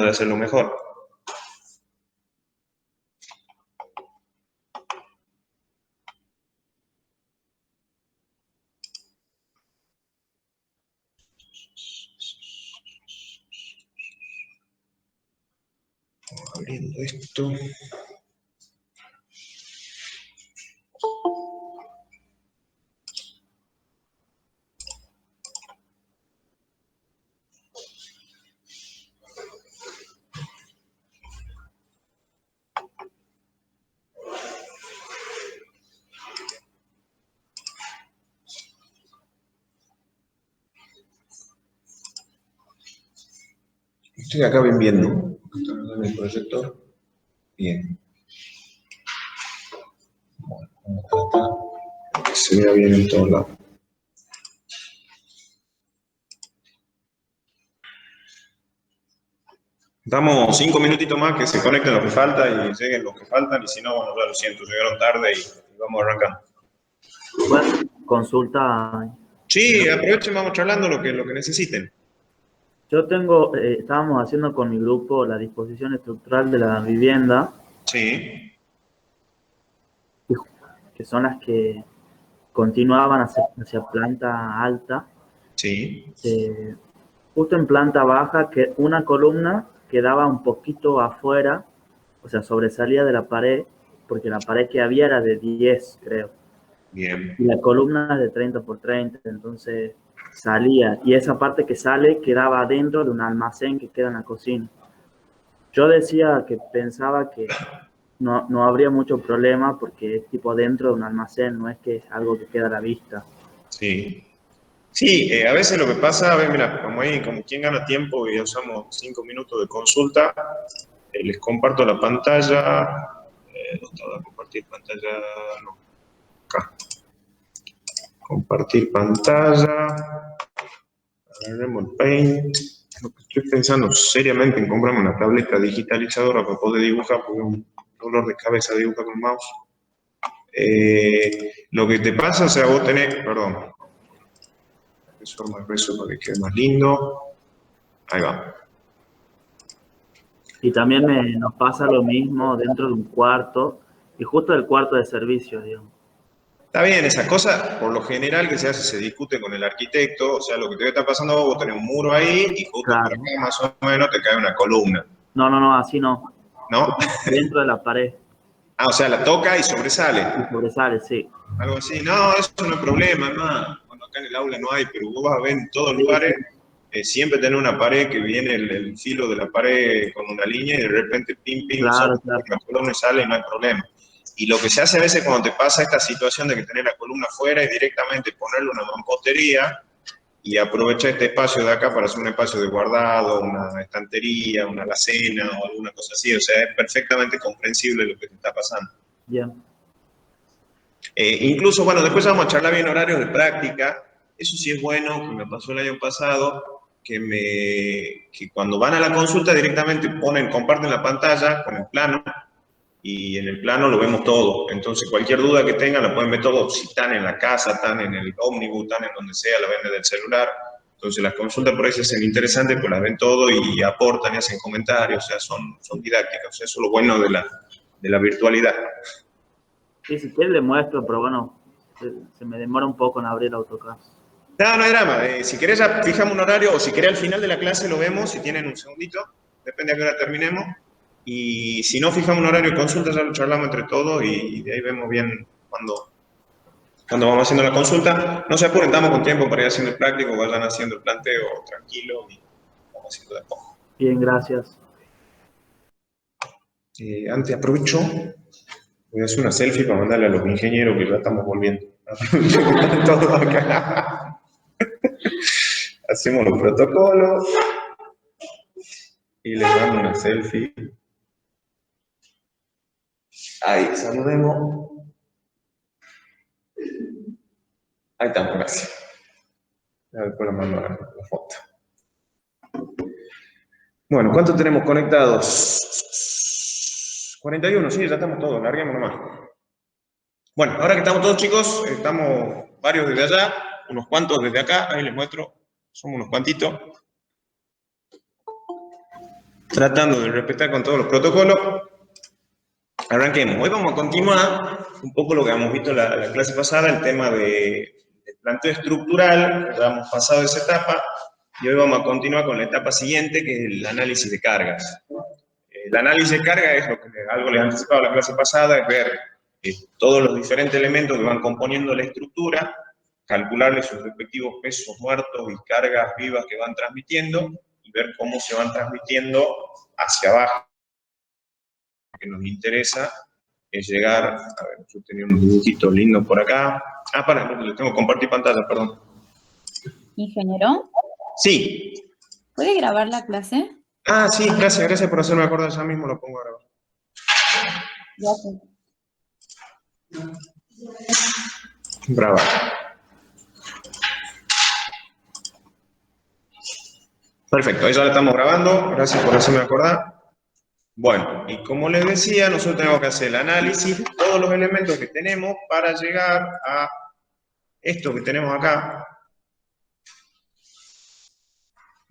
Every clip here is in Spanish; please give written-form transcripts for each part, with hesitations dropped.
de hacerlo mejor. Abriendo esto. Estoy acá bien viendo. En el proyector. Bien. Bueno, vamos a tratar de que se vea bien en todos lados. Damos 5 minutitos más que se conecten los que faltan y lleguen los que faltan, y si no, bueno, ya lo siento, llegaron tarde y vamos arrancando. Bueno, consulta. Sí, aprovechen, vamos charlando lo que necesiten. Yo tengo, estábamos haciendo con mi grupo la disposición estructural de la vivienda. Sí. Que son las que continuaban hacia planta alta. Sí. Justo en planta baja, que una columna quedaba un poquito afuera, o sea, sobresalía de la pared, porque la pared que había era de 10, creo. Bien. Y la columna es de 30 por 30, entonces salía. Y esa parte que sale quedaba dentro de un almacén que queda en la cocina. Yo decía que pensaba que no habría mucho problema porque es tipo dentro de un almacén, no es que es algo que queda a la vista. Sí. Sí, a veces lo que pasa, a ver, mira, como quien gana tiempo y usamos 5 minutos de consulta, les comparto la pantalla. ¿Dónde va a compartir pantalla? No, acá. Compartir pantalla. Agarremos el Paint. Estoy pensando seriamente en comprarme una tableta digitalizadora para poder dibujar, porque es un dolor de cabeza dibujar con el mouse. Lo que te pasa, o sea, vos tenés, perdón, eso más grueso para que quede más lindo. Ahí va. Y también nos pasa lo mismo dentro de un cuarto, y justo del cuarto de servicio, digamos. Está bien, esas cosas, por lo general que se hace, se discute con el arquitecto, o sea, lo que te está pasando a vos tenés un muro ahí y justo Claro. por acá más o menos te cae una columna. No, así no. ¿No? Dentro de la pared. Ah, o sea, la toca y sobresale. Y sobresale, sí. Algo así. No, eso no es problema, hermano. Bueno, acá en el aula no hay, pero vos vas a ver en todos Sí, lugares, sí. siempre tener una pared que viene el filo de la pared con una línea y de repente pim, Claro. la columna sale y no hay problema. Y lo que se hace a veces cuando te pasa esta situación de que tener la columna afuera es directamente ponerle una mampostería y aprovechar este espacio de acá para hacer un espacio de guardado, una estantería, una alacena o alguna cosa así. O sea, es perfectamente comprensible lo que te está pasando. Bien. Incluso, bueno, después vamos a charlar bien horarios de práctica. Eso sí es bueno, que me pasó el año pasado, que cuando van a la consulta directamente comparten la pantalla con el plano, y en el plano lo vemos todo. Entonces, cualquier duda que tengan, lo pueden ver todo. Si están en la casa, están en el ómnibus, están en donde sea, la ven desde el celular. Entonces, las consultas por ahí se hacen interesantes, pues las ven todo y aportan y hacen comentarios, o sea, son didácticas. O sea, eso es lo bueno de la virtualidad. Sí, si quiere le muestro, pero bueno, se me demora un poco en abrir AutoCAD. No hay drama. Si querés ya fijamos un horario, o si querés al final de la clase lo vemos, si tienen un segundito, depende a qué hora terminemos. Y si no fijamos un horario de consulta, ya lo charlamos entre todos y de ahí vemos bien cuando vamos haciendo la consulta. No se apuren, estamos con tiempo para ir haciendo el práctico, vayan haciendo el planteo tranquilo y vamos haciendo de a poco. Bien, gracias. Antes aprovecho, voy a hacer una selfie para mandarle a los ingenieros que ya estamos volviendo. Aprovecho que están todos acá. Hacemos los protocolos y les mando una selfie. Ahí, saludemos. Ahí estamos, gracias. Después les mando la foto. Bueno, ¿cuánto tenemos conectados? 41, sí, ya estamos todos, larguemos nomás. Bueno, ahora que estamos todos, chicos, estamos varios desde allá, unos cuantos desde acá, ahí les muestro, somos unos cuantitos. tratando de respetar con todos los protocolos. Arranquemos. Hoy vamos a continuar un poco lo que hemos visto la clase pasada, el tema de planteo estructural. Ya hemos pasado esa etapa y hoy vamos a continuar con la etapa siguiente, que es el análisis de cargas. El análisis de carga es lo que algo les anticipaba la clase pasada, es ver todos los diferentes elementos que van componiendo la estructura, calcularle sus respectivos pesos muertos y cargas vivas que van transmitiendo y ver cómo se van transmitiendo hacia abajo. Lo que nos interesa es llegar, a ver, yo tenía unos dibujitos lindos por acá. Le tengo que compartir pantalla, perdón. ¿Ingeniero? Sí. ¿Puede grabar la clase? Sí, gracias por hacerme acordar, ya mismo lo pongo a grabar. Gracias. Bravo. Perfecto, ahí ya la estamos grabando, gracias por hacerme acordar. Bueno, y como les decía, nosotros tenemos que hacer el análisis de todos los elementos que tenemos para llegar a esto que tenemos acá,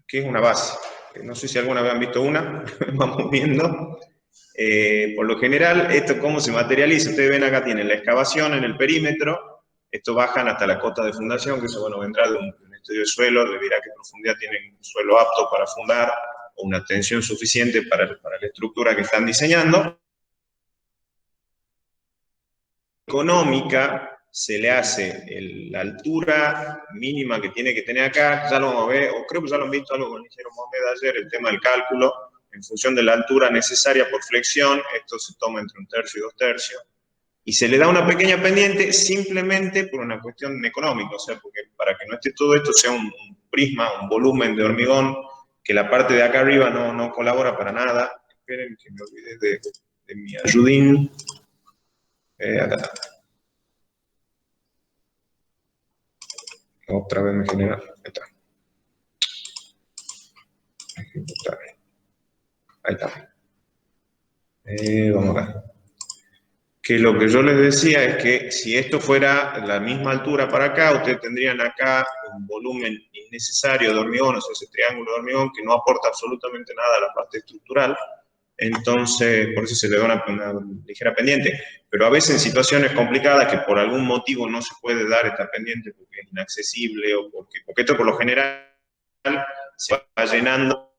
que es una base. No sé si alguna vez han visto una, vamos viendo. Por lo general, esto cómo se materializa. Ustedes ven acá, tienen la excavación en el perímetro, esto bajan hasta la cota de fundación, que eso, bueno, vendrá de un estudio de suelo, le dirá qué profundidad tienen un suelo apto para fundar, o una tensión suficiente para la estructura que están diseñando. Económica se le hace la altura mínima que tiene que tener acá, ya lo vamos a ver, o creo que ya lo han visto algo con el ingeniero Mohamed ayer, el tema del cálculo, en función de la altura necesaria por flexión, esto se toma entre 1/3 y 2/3, y se le da una pequeña pendiente simplemente por una cuestión económica, o sea, porque para que no esté todo esto sea un prisma, un volumen de hormigón, que la parte de acá arriba no colabora para nada. Esperen que me olvidé de mi ayudín. Acá está. Otra vez me genera. Ahí está. Ahí está. Vamos acá. Que lo que yo les decía es que si esto fuera la misma altura para acá, ustedes tendrían acá un volumen innecesario de hormigón, o sea, ese triángulo de hormigón que no aporta absolutamente nada a la parte estructural. Entonces, por eso se le da una ligera pendiente. Pero a veces en situaciones complicadas que por algún motivo no se puede dar esta pendiente porque es inaccesible o porque esto por lo general se va llenando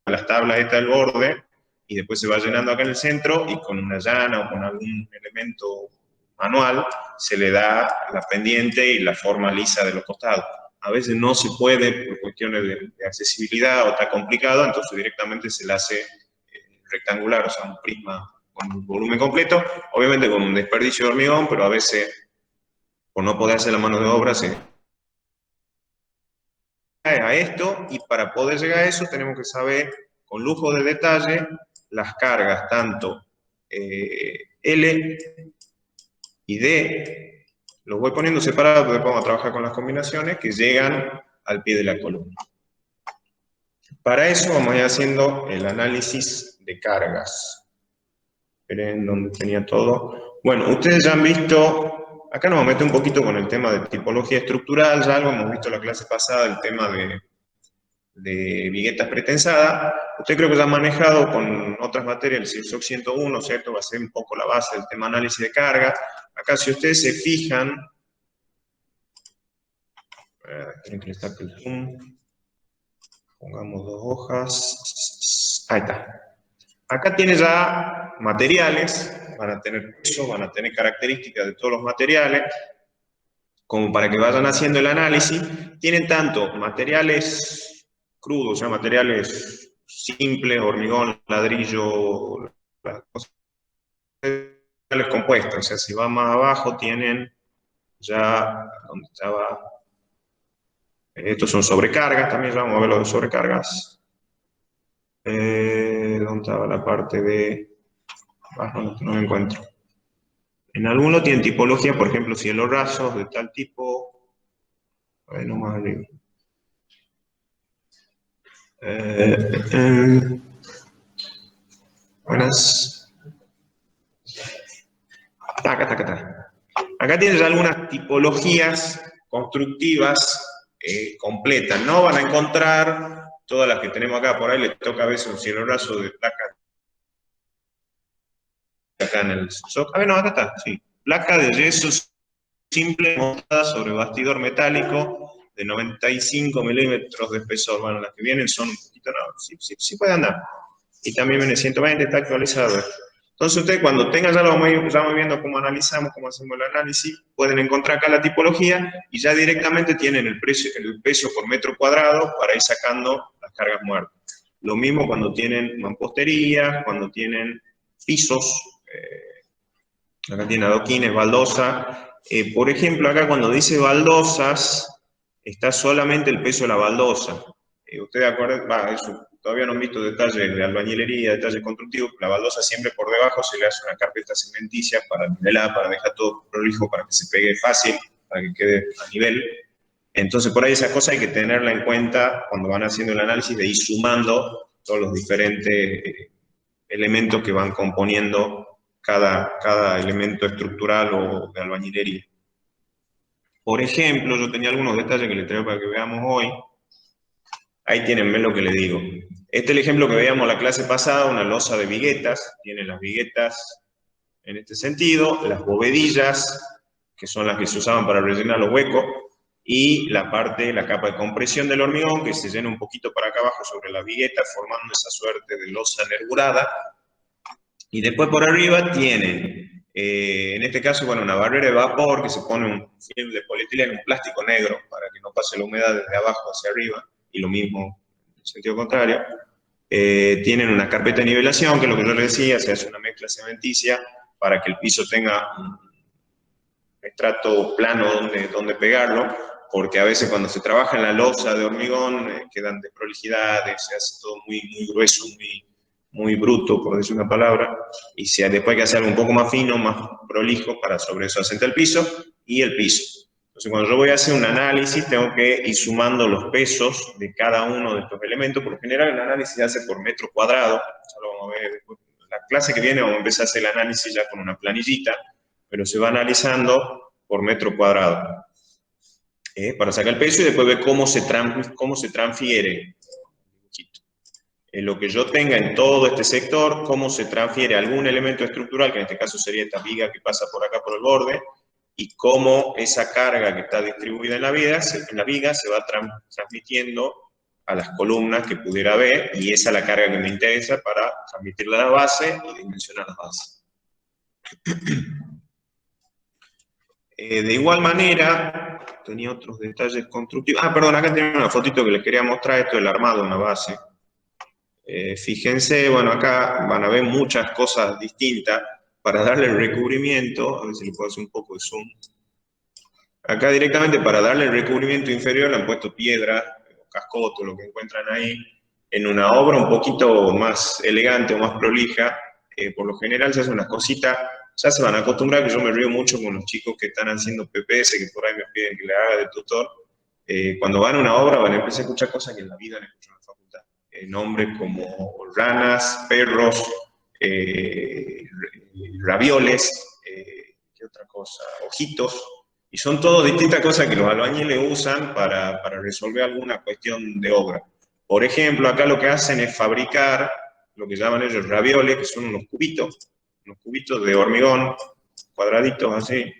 las tablas estas del borde y después se va llenando acá en el centro y con una llana o con algún elemento manual se le da la pendiente y la forma lisa de los costados. A veces no se puede por cuestiones de accesibilidad o está complicado, entonces directamente se le hace rectangular, o sea, un prisma con un volumen completo, obviamente con un desperdicio de hormigón, pero a veces, por no poder hacer la mano de obra, se cae a esto, y para poder llegar a eso tenemos que saber, con lujo de detalle, las cargas, tanto L y D, los voy poniendo separados porque vamos a trabajar con las combinaciones que llegan al pie de la columna. Para eso vamos a ir haciendo el análisis de cargas. Esperen, ¿dónde tenía todo? Bueno, ustedes ya han visto, acá nos vamos a meter un poquito con el tema de tipología estructural, ya algo hemos visto la clase pasada, el tema de viguetas pretensadas. Usted creo que ya ha manejado con otras materias, el CIRSOC 101, ¿cierto? Va a ser un poco la base del tema análisis de carga. Acá, si ustedes se fijan, quieren que le saque el zoom, pongamos 2 hojas, ahí está. Acá tiene ya materiales, van a tener peso, van a tener características de todos los materiales, como para que vayan haciendo el análisis. Tienen tanto materiales crudos, o sea, materiales simples, hormigón, ladrillo, materiales compuestos. O sea, si va más abajo tienen ya, donde estaba, estos son sobrecargas, también ya vamos a ver los de sobrecargas. ¿Dónde estaba la parte de abajo? No me encuentro. En algunos tienen tipología, por ejemplo, cielos rasos de tal tipo. Bueno, más arriba. Buenas. Acá. Acá tienes algunas tipologías constructivas completas. No van a encontrar todas las que tenemos acá, por ahí les toca a veces un cielorraso de placa acá en el a ver, no, acá está, sí. Placa de yeso simple montada sobre bastidor metálico de 95 milímetros de espesor. Bueno, las que vienen son un poquito, no, sí puede andar. Y también viene 120, está actualizado. Entonces ustedes cuando tengan, ya vamos viendo cómo analizamos, cómo hacemos el análisis, pueden encontrar acá la tipología y ya directamente tienen el peso por metro cuadrado para ir sacando las cargas muertas. Lo mismo cuando tienen mamposterías, cuando tienen pisos, acá tiene adoquines, baldosa. Por ejemplo, acá cuando dice baldosas, está solamente el peso de la baldosa. Ustedes acuerdan, eso, todavía no han visto detalles de albañilería, detalles constructivos, la baldosa siempre por debajo se le hace una carpeta cementicia para nivelar, para dejar todo prolijo, para que se pegue fácil, para que quede a nivel. Entonces, por ahí esa cosa hay que tenerla en cuenta cuando van haciendo el análisis de ir sumando todos los diferentes elementos que van componiendo cada elemento estructural o de albañilería. Por ejemplo, yo tenía algunos detalles que les traigo para que veamos hoy. Ahí tienen, ven lo que les digo. Este es el ejemplo que veíamos la clase pasada, una losa de viguetas. Tiene las viguetas en este sentido, las bovedillas, que son las que se usaban para rellenar los huecos, y la capa de compresión del hormigón, que se llena un poquito para acá abajo sobre la vigueta, formando esa suerte de losa nervurada. Y después por arriba tienen, en este caso, bueno, una barrera de vapor que se pone un film de polietileno, un plástico negro, para que no pase la humedad desde abajo hacia arriba, y lo mismo en sentido contrario. Tienen una carpeta de nivelación, que es lo que yo les decía, se hace una mezcla cementicia para que el piso tenga un estrato plano donde pegarlo, porque a veces cuando se trabaja en la losa de hormigón quedan desprolijidades, se hace todo muy grueso, muy bruto, por decir una palabra, y después hay que hacer algo un poco más fino, más prolijo, para sobre eso asenta el piso y el piso. Entonces, cuando yo voy a hacer un análisis, tengo que ir sumando los pesos de cada uno de estos elementos. Por lo general, el análisis se hace por metro cuadrado. Ya lo vamos a ver después. La clase que viene vamos a empezar a hacer el análisis ya con una planillita, pero se va analizando por metro cuadrado. Para sacar el peso y después ver cómo se transfiere lo que yo tenga en todo este sector, cómo se transfiere algún elemento estructural, que en este caso sería esta viga que pasa por acá por el borde, y cómo esa carga que está distribuida en la viga se va transmitiendo a las columnas que pudiera ver, y esa es la carga que me interesa para transmitirla a la base y dimensionar las bases. De igual manera, tenía otros detalles constructivos. Perdón, acá tenía una fotito que les quería mostrar, esto del armado de una base. Fíjense, bueno, acá van a ver muchas cosas distintas para darle el recubrimiento. A ver si le puedo hacer un poco de zoom. Acá directamente para darle el recubrimiento inferior le han puesto piedra, cascoto, lo que encuentran ahí. En una obra un poquito más elegante o más prolija, por lo general se hace unas cositas. Ya se van a acostumbrar, que yo me río mucho con los chicos que están haciendo PPS, que por ahí me piden que le haga de tutor. Cuando van a una obra van a empezar a escuchar cosas que en la vida no escuchan en la facultad. Nombres como ranas, perros, ravioles, ¿qué otra cosa? Ojitos. Y son todo distintas cosas que los albañiles usan para resolver alguna cuestión de obra. Por ejemplo, acá lo que hacen es fabricar lo que llaman ellos ravioles, que son unos cubitos de hormigón, cuadraditos así,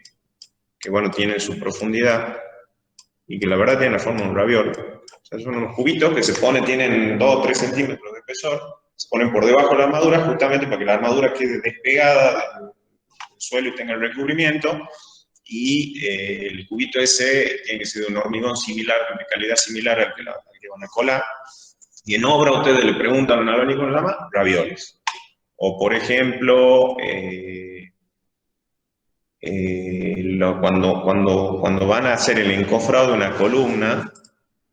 que bueno, tienen su profundidad y que la verdad tienen la forma de un raviol. O sea, son unos cubitos que se ponen, tienen 2 o 3 centímetros de espesor, se ponen por debajo de la armadura justamente para que la armadura quede despegada del suelo y tenga el recubrimiento, y el cubito ese tiene que ser de un hormigón similar, de calidad similar al que van a colar, y en obra ustedes le preguntan a un albañil con la llama ravioles. O por ejemplo, cuando van a hacer el encofrado de una columna,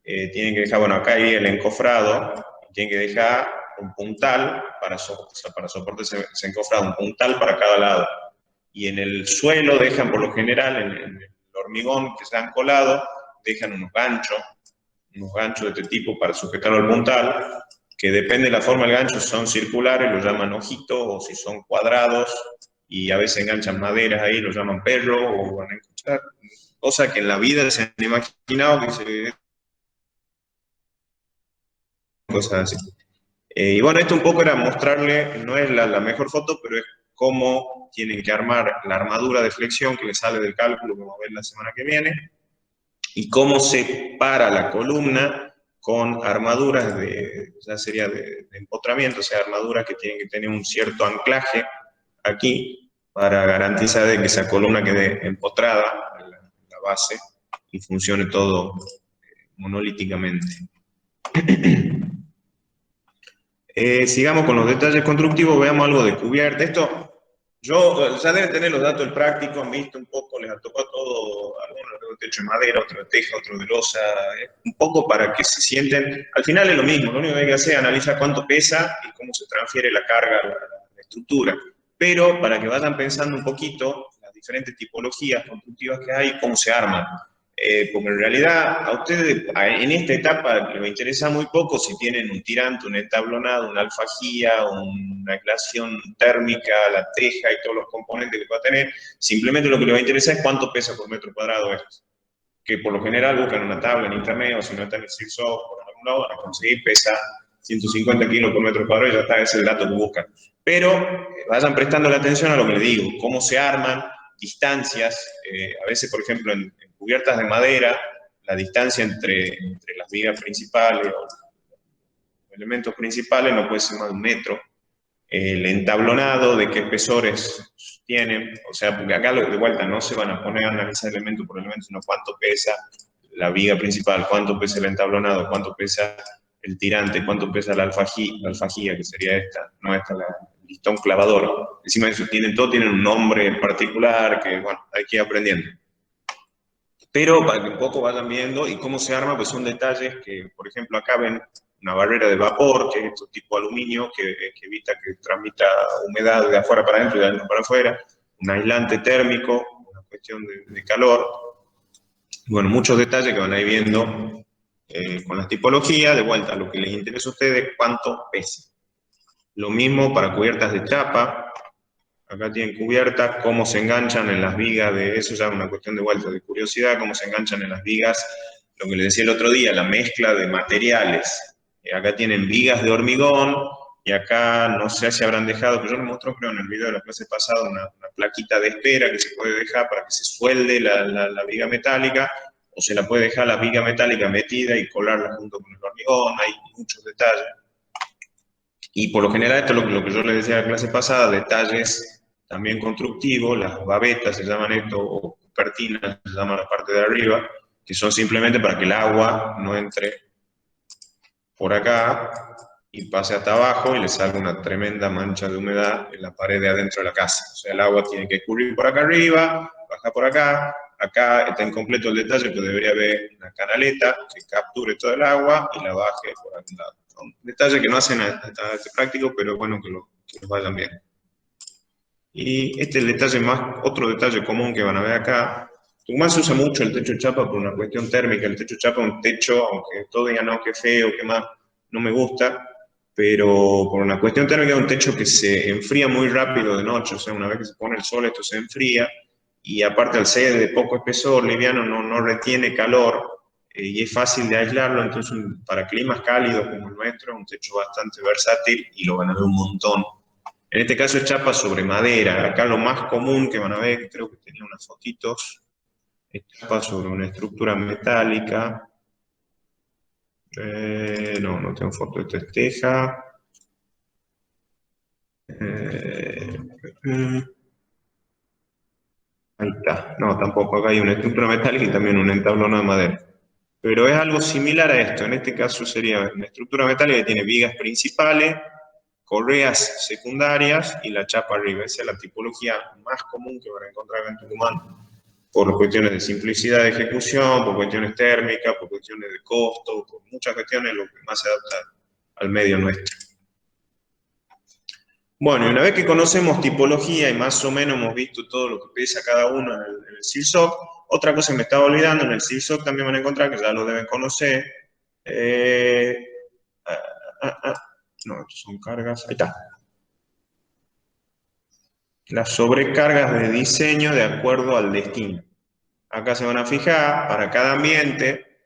tienen que dejar, bueno, acá hay el encofrado, tienen que dejar un puntal para soportar ese encofrado, un puntal para cada lado. Y en el suelo dejan, por lo general, en el hormigón que se han colado, dejan unos ganchos de este tipo para sujetarlo al puntal, que depende de la forma del gancho, si son circulares, lo llaman ojito, o si son cuadrados, y a veces enganchan maderas ahí, lo llaman perro, o van a escuchar cosas que en la vida se han imaginado que se cosas así. Y bueno, esto un poco era mostrarle, no es la mejor foto, pero es cómo tienen que armar la armadura de flexión que les sale del cálculo que vamos a ver la semana que viene, y cómo se para la columna con armaduras ya sería de empotramiento, o sea, armaduras que tienen que tener un cierto anclaje aquí para garantizar de que esa columna quede empotrada en la base y funcione todo monolíticamente. Sigamos con los detalles constructivos, veamos algo de cubierta. Esto, ya deben tener los datos del práctico, han visto un poco, les ha tocado todo, algunos de techo de madera, otros de teja, otros de losa, un poco para que se sienten, al final es lo mismo, lo único que hay que hacer es analizar cuánto pesa y cómo se transfiere la carga a la estructura, pero para que vayan pensando un poquito las diferentes tipologías constructivas que hay, cómo se arman. Porque en realidad a ustedes en esta etapa les interesa muy poco si tienen un tirante, un entablonado, una alfajía, una aislación térmica, la teja y todos los componentes que va a tener. Simplemente lo que les va a interesar es cuánto pesa por metro cuadrado esto. Que por lo general buscan una tabla en internet o si no está en el CIRSOC por algún lado, van a conseguir pesa 150 kilos por metro cuadrado y ya está, ese es el dato que buscan. Pero vayan prestando la atención a lo que les digo, cómo se arman, distancias, a veces, por ejemplo, en cubiertas de madera, la distancia entre las vigas principales o los elementos principales no puede ser más de 1 metro. El entablonado, de qué espesores tienen, o sea, porque acá de vuelta no se van a poner a analizar elemento por elemento, sino cuánto pesa la viga principal, cuánto pesa el entablonado, cuánto pesa el tirante, cuánto pesa la alfajía, que sería esta, no esta, el listón clavador. Encima de eso todos tienen un nombre particular que, bueno, hay que ir aprendiendo. Pero para que un poco vayan viendo y cómo se arma, pues son detalles que, por ejemplo, acá ven una barrera de vapor, que es esto tipo aluminio, que evita que transmita humedad de afuera para adentro y de adentro para afuera, un aislante térmico, una cuestión de calor. Bueno, muchos detalles que van a ir viendo con las tipologías. De vuelta, lo que les interesa a ustedes, cuánto pesa. Lo mismo para cubiertas de chapa. Acá tienen cubiertas, cómo se enganchan en las vigas de eso, ya es una cuestión de vuelta, de curiosidad, cómo se enganchan en las vigas, lo que les decía el otro día, la mezcla de materiales. Acá tienen vigas de hormigón, y acá no sé si habrán dejado, que yo les mostré creo en el video de la clase pasada, una plaquita de espera que se puede dejar para que se suelde la viga metálica, o se la puede dejar la viga metálica metida y colarla junto con el hormigón, hay muchos detalles. Y por lo general, esto es lo que yo les decía en la clase pasada, detalles también constructivos, las babetas se llaman esto, o cupertinas se llama la parte de arriba, que son simplemente para que el agua no entre por acá y pase hasta abajo y le salga una tremenda mancha de humedad en la pared de adentro de la casa. O sea, el agua tiene que escurrir por acá arriba, baja por acá está incompleto el detalle, pero debería haber una canaleta que capture todo el agua y la baje por algún lado. Son detalles que no hacen a este práctico, pero bueno, que los vayan bien. Y este es el detalle otro detalle común que van a ver acá. Tucumán se usa mucho el techo de chapa por una cuestión térmica. El techo de chapa es un techo, aunque todos digan, no, que feo, que más, no me gusta, pero por una cuestión térmica es un techo que se enfría muy rápido de noche. O sea, una vez que se pone el sol, esto se enfría. Y aparte, al ser de poco espesor, liviano, no retiene calor y es fácil de aislarlo. Entonces, para climas cálidos como el nuestro, es un techo bastante versátil y lo van a ver un montón. En este caso es chapa sobre madera. Acá lo más común que van a ver, creo que tenía unas fotitos, es chapa sobre una estructura metálica. No tengo foto, esto es teja. Ahí está. No, tampoco. Acá hay una estructura metálica y también un entablonado de madera. Pero es algo similar a esto. En este caso sería una estructura metálica que tiene vigas principales, correas secundarias y la chapa arriba. Esa es la tipología más común que van a encontrar en Tucumán, por cuestiones de simplicidad de ejecución, por cuestiones térmicas, por cuestiones de costo, por muchas cuestiones, lo que más se adapta al medio nuestro. Bueno, y una vez que conocemos tipología y más o menos hemos visto todo lo que pesa cada uno en el CIRSOC, otra cosa que me estaba olvidando, en el CIRSOC también van a encontrar, que ya lo deben conocer, no, estos son cargas, ahí está. Las sobrecargas de diseño de acuerdo al destino. Acá se van a fijar, para cada ambiente,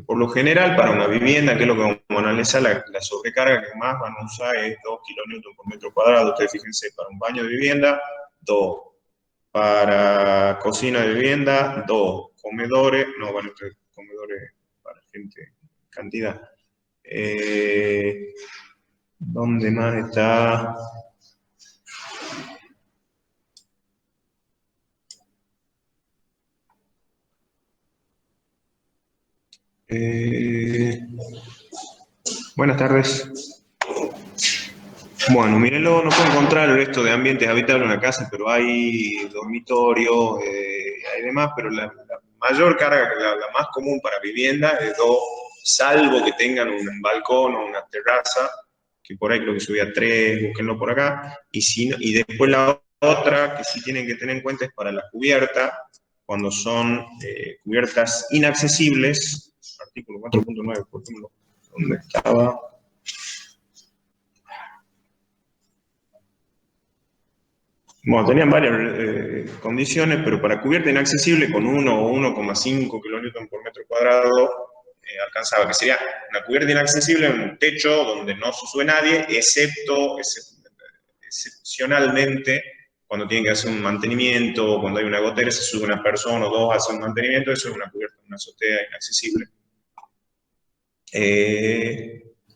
Por lo general, para una vivienda, que es lo que vamos a analizar, la sobrecarga que más van a usar es 2 kilonewton por metro cuadrado. Ustedes fíjense, para un baño de vivienda, 2. Para cocina de vivienda, 2. Comedores, no, bueno, comedores para gente, cantidad. ¿Dónde más está? Buenas tardes. Bueno, mírenlo, no puedo encontrar el resto de ambientes habitables en una casa, pero hay dormitorios, hay demás, pero la mayor carga, la más común para vivienda es 2, salvo que tengan un balcón o una terraza, que por ahí creo que subía 3, búsquenlo por acá, y, si no, y después la otra que sí tienen que tener en cuenta es para la cubierta, cuando son cubiertas inaccesibles, artículo 4.9, por ejemplo, donde estaba. Bueno, tenían varias condiciones, pero para cubierta inaccesible con 1 o 1,5 kilonewton por metro cuadrado alcanzaba, que sería una cubierta inaccesible en un techo donde no se sube nadie, excepcionalmente, cuando tienen que hacer un mantenimiento, o cuando hay una gotera, se sube una persona o 2 a hacer un mantenimiento, eso es una cubierta, una azotea inaccesible.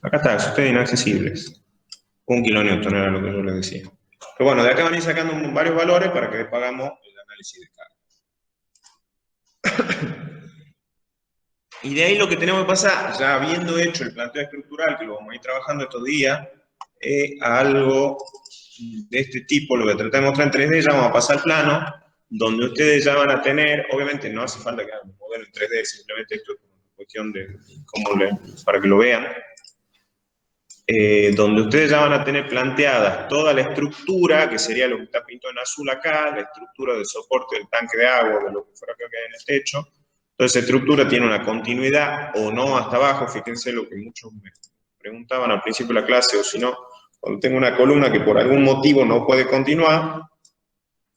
Acá está, azotea inaccesibles. 1 kilonewton era lo que yo les decía. Pero bueno, de acá van a ir sacando varios valores para que después hagamos el análisis de carga. Y de ahí lo que tenemos que pasar, ya habiendo hecho el planteo estructural, que lo vamos a ir trabajando estos días, a algo de este tipo, lo que tratar de mostrar en 3D, ya vamos a pasar al plano, donde ustedes ya van a tener, obviamente no hace falta que hagan un modelo en 3D, simplemente esto es una cuestión de para que lo vean, donde ustedes ya van a tener planteada toda la estructura, que sería lo que está pintado en azul acá, la estructura de soporte del tanque de agua, de lo que fuera que hay en el techo. Entonces, esa estructura tiene una continuidad o no hasta abajo. Fíjense lo que muchos me preguntaban al principio de la clase, o si no, cuando tengo una columna que por algún motivo no puede continuar,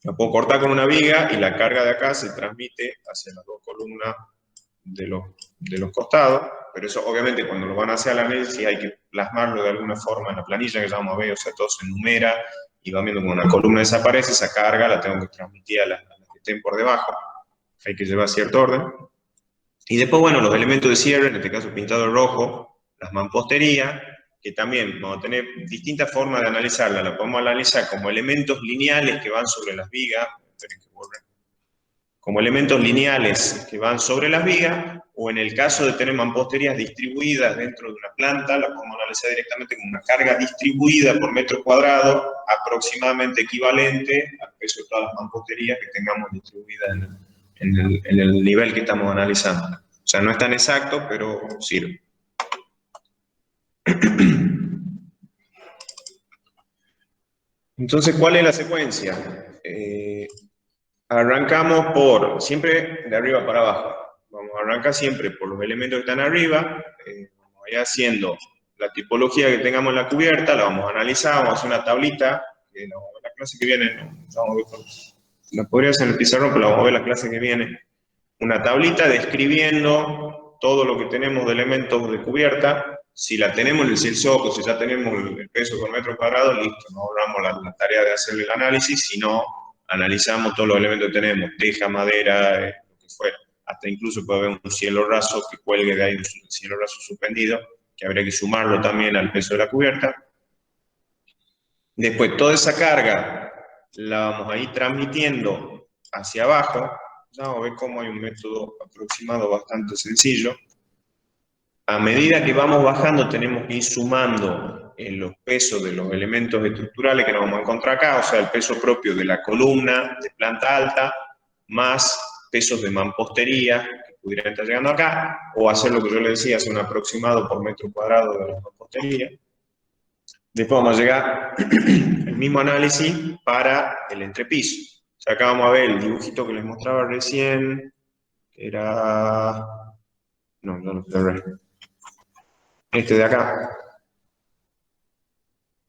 la puedo cortar con una viga y la carga de acá se transmite hacia las 2 columnas de los costados, pero eso obviamente cuando lo van a hacer al análisis hay que plasmarlo de alguna forma en la planilla que ya vamos a ver, o sea, todo se enumera y va viendo como una columna desaparece, esa carga la tengo que transmitir a las que estén por debajo, hay que llevar cierto orden. Y después, bueno, los elementos de cierre, en este caso pintado de rojo, las mamposterías, que también vamos a tener distintas formas de analizarla, la podemos analizar como elementos lineales que van sobre las vigas, como elementos lineales que van sobre las vigas, o en el caso de tener mamposterías distribuidas dentro de una planta, la podemos analizar directamente como una carga distribuida por metro cuadrado, aproximadamente equivalente al peso de todas las mamposterías que tengamos distribuidas en el nivel que estamos analizando. O sea, no es tan exacto, pero sirve. Entonces, ¿cuál es la secuencia? Arrancamos siempre de arriba para abajo. Vamos a arrancar siempre por los elementos que están arriba. Vamos a ir haciendo la tipología que tengamos en la cubierta, la vamos a analizar, vamos a hacer una tablita, que la clase que viene, vamos a ver, la podría hacer en el pizarrón, pero la vamos a ver la clase que viene. Una tablita describiendo todo lo que tenemos de elementos de cubierta. Si la tenemos en el CIELSOC, si ya tenemos el peso por metro cuadrado, listo, no ahorramos la tarea de hacer el análisis, sino analizamos todos los elementos que tenemos, teja, madera, lo que fuera. Hasta incluso puede haber un cielo raso que cuelgue de ahí, un cielo raso suspendido, que habría que sumarlo también al peso de la cubierta. Después, toda esa carga la vamos a ir transmitiendo hacia abajo. Ya vamos a ver cómo hay un método aproximado bastante sencillo. A medida que vamos bajando, tenemos que ir sumando los pesos de los elementos estructurales que nos vamos a encontrar acá, o sea, el peso propio de la columna de planta alta, más pesos de mampostería que pudieran estar llegando acá, o hacer lo que yo les decía, hacer un aproximado por metro cuadrado de la mampostería. Después vamos a llegar al mismo análisis para el entrepiso. O sea, acá vamos a ver el dibujito que les mostraba recién, que era... No, no lo cerré. Este de acá.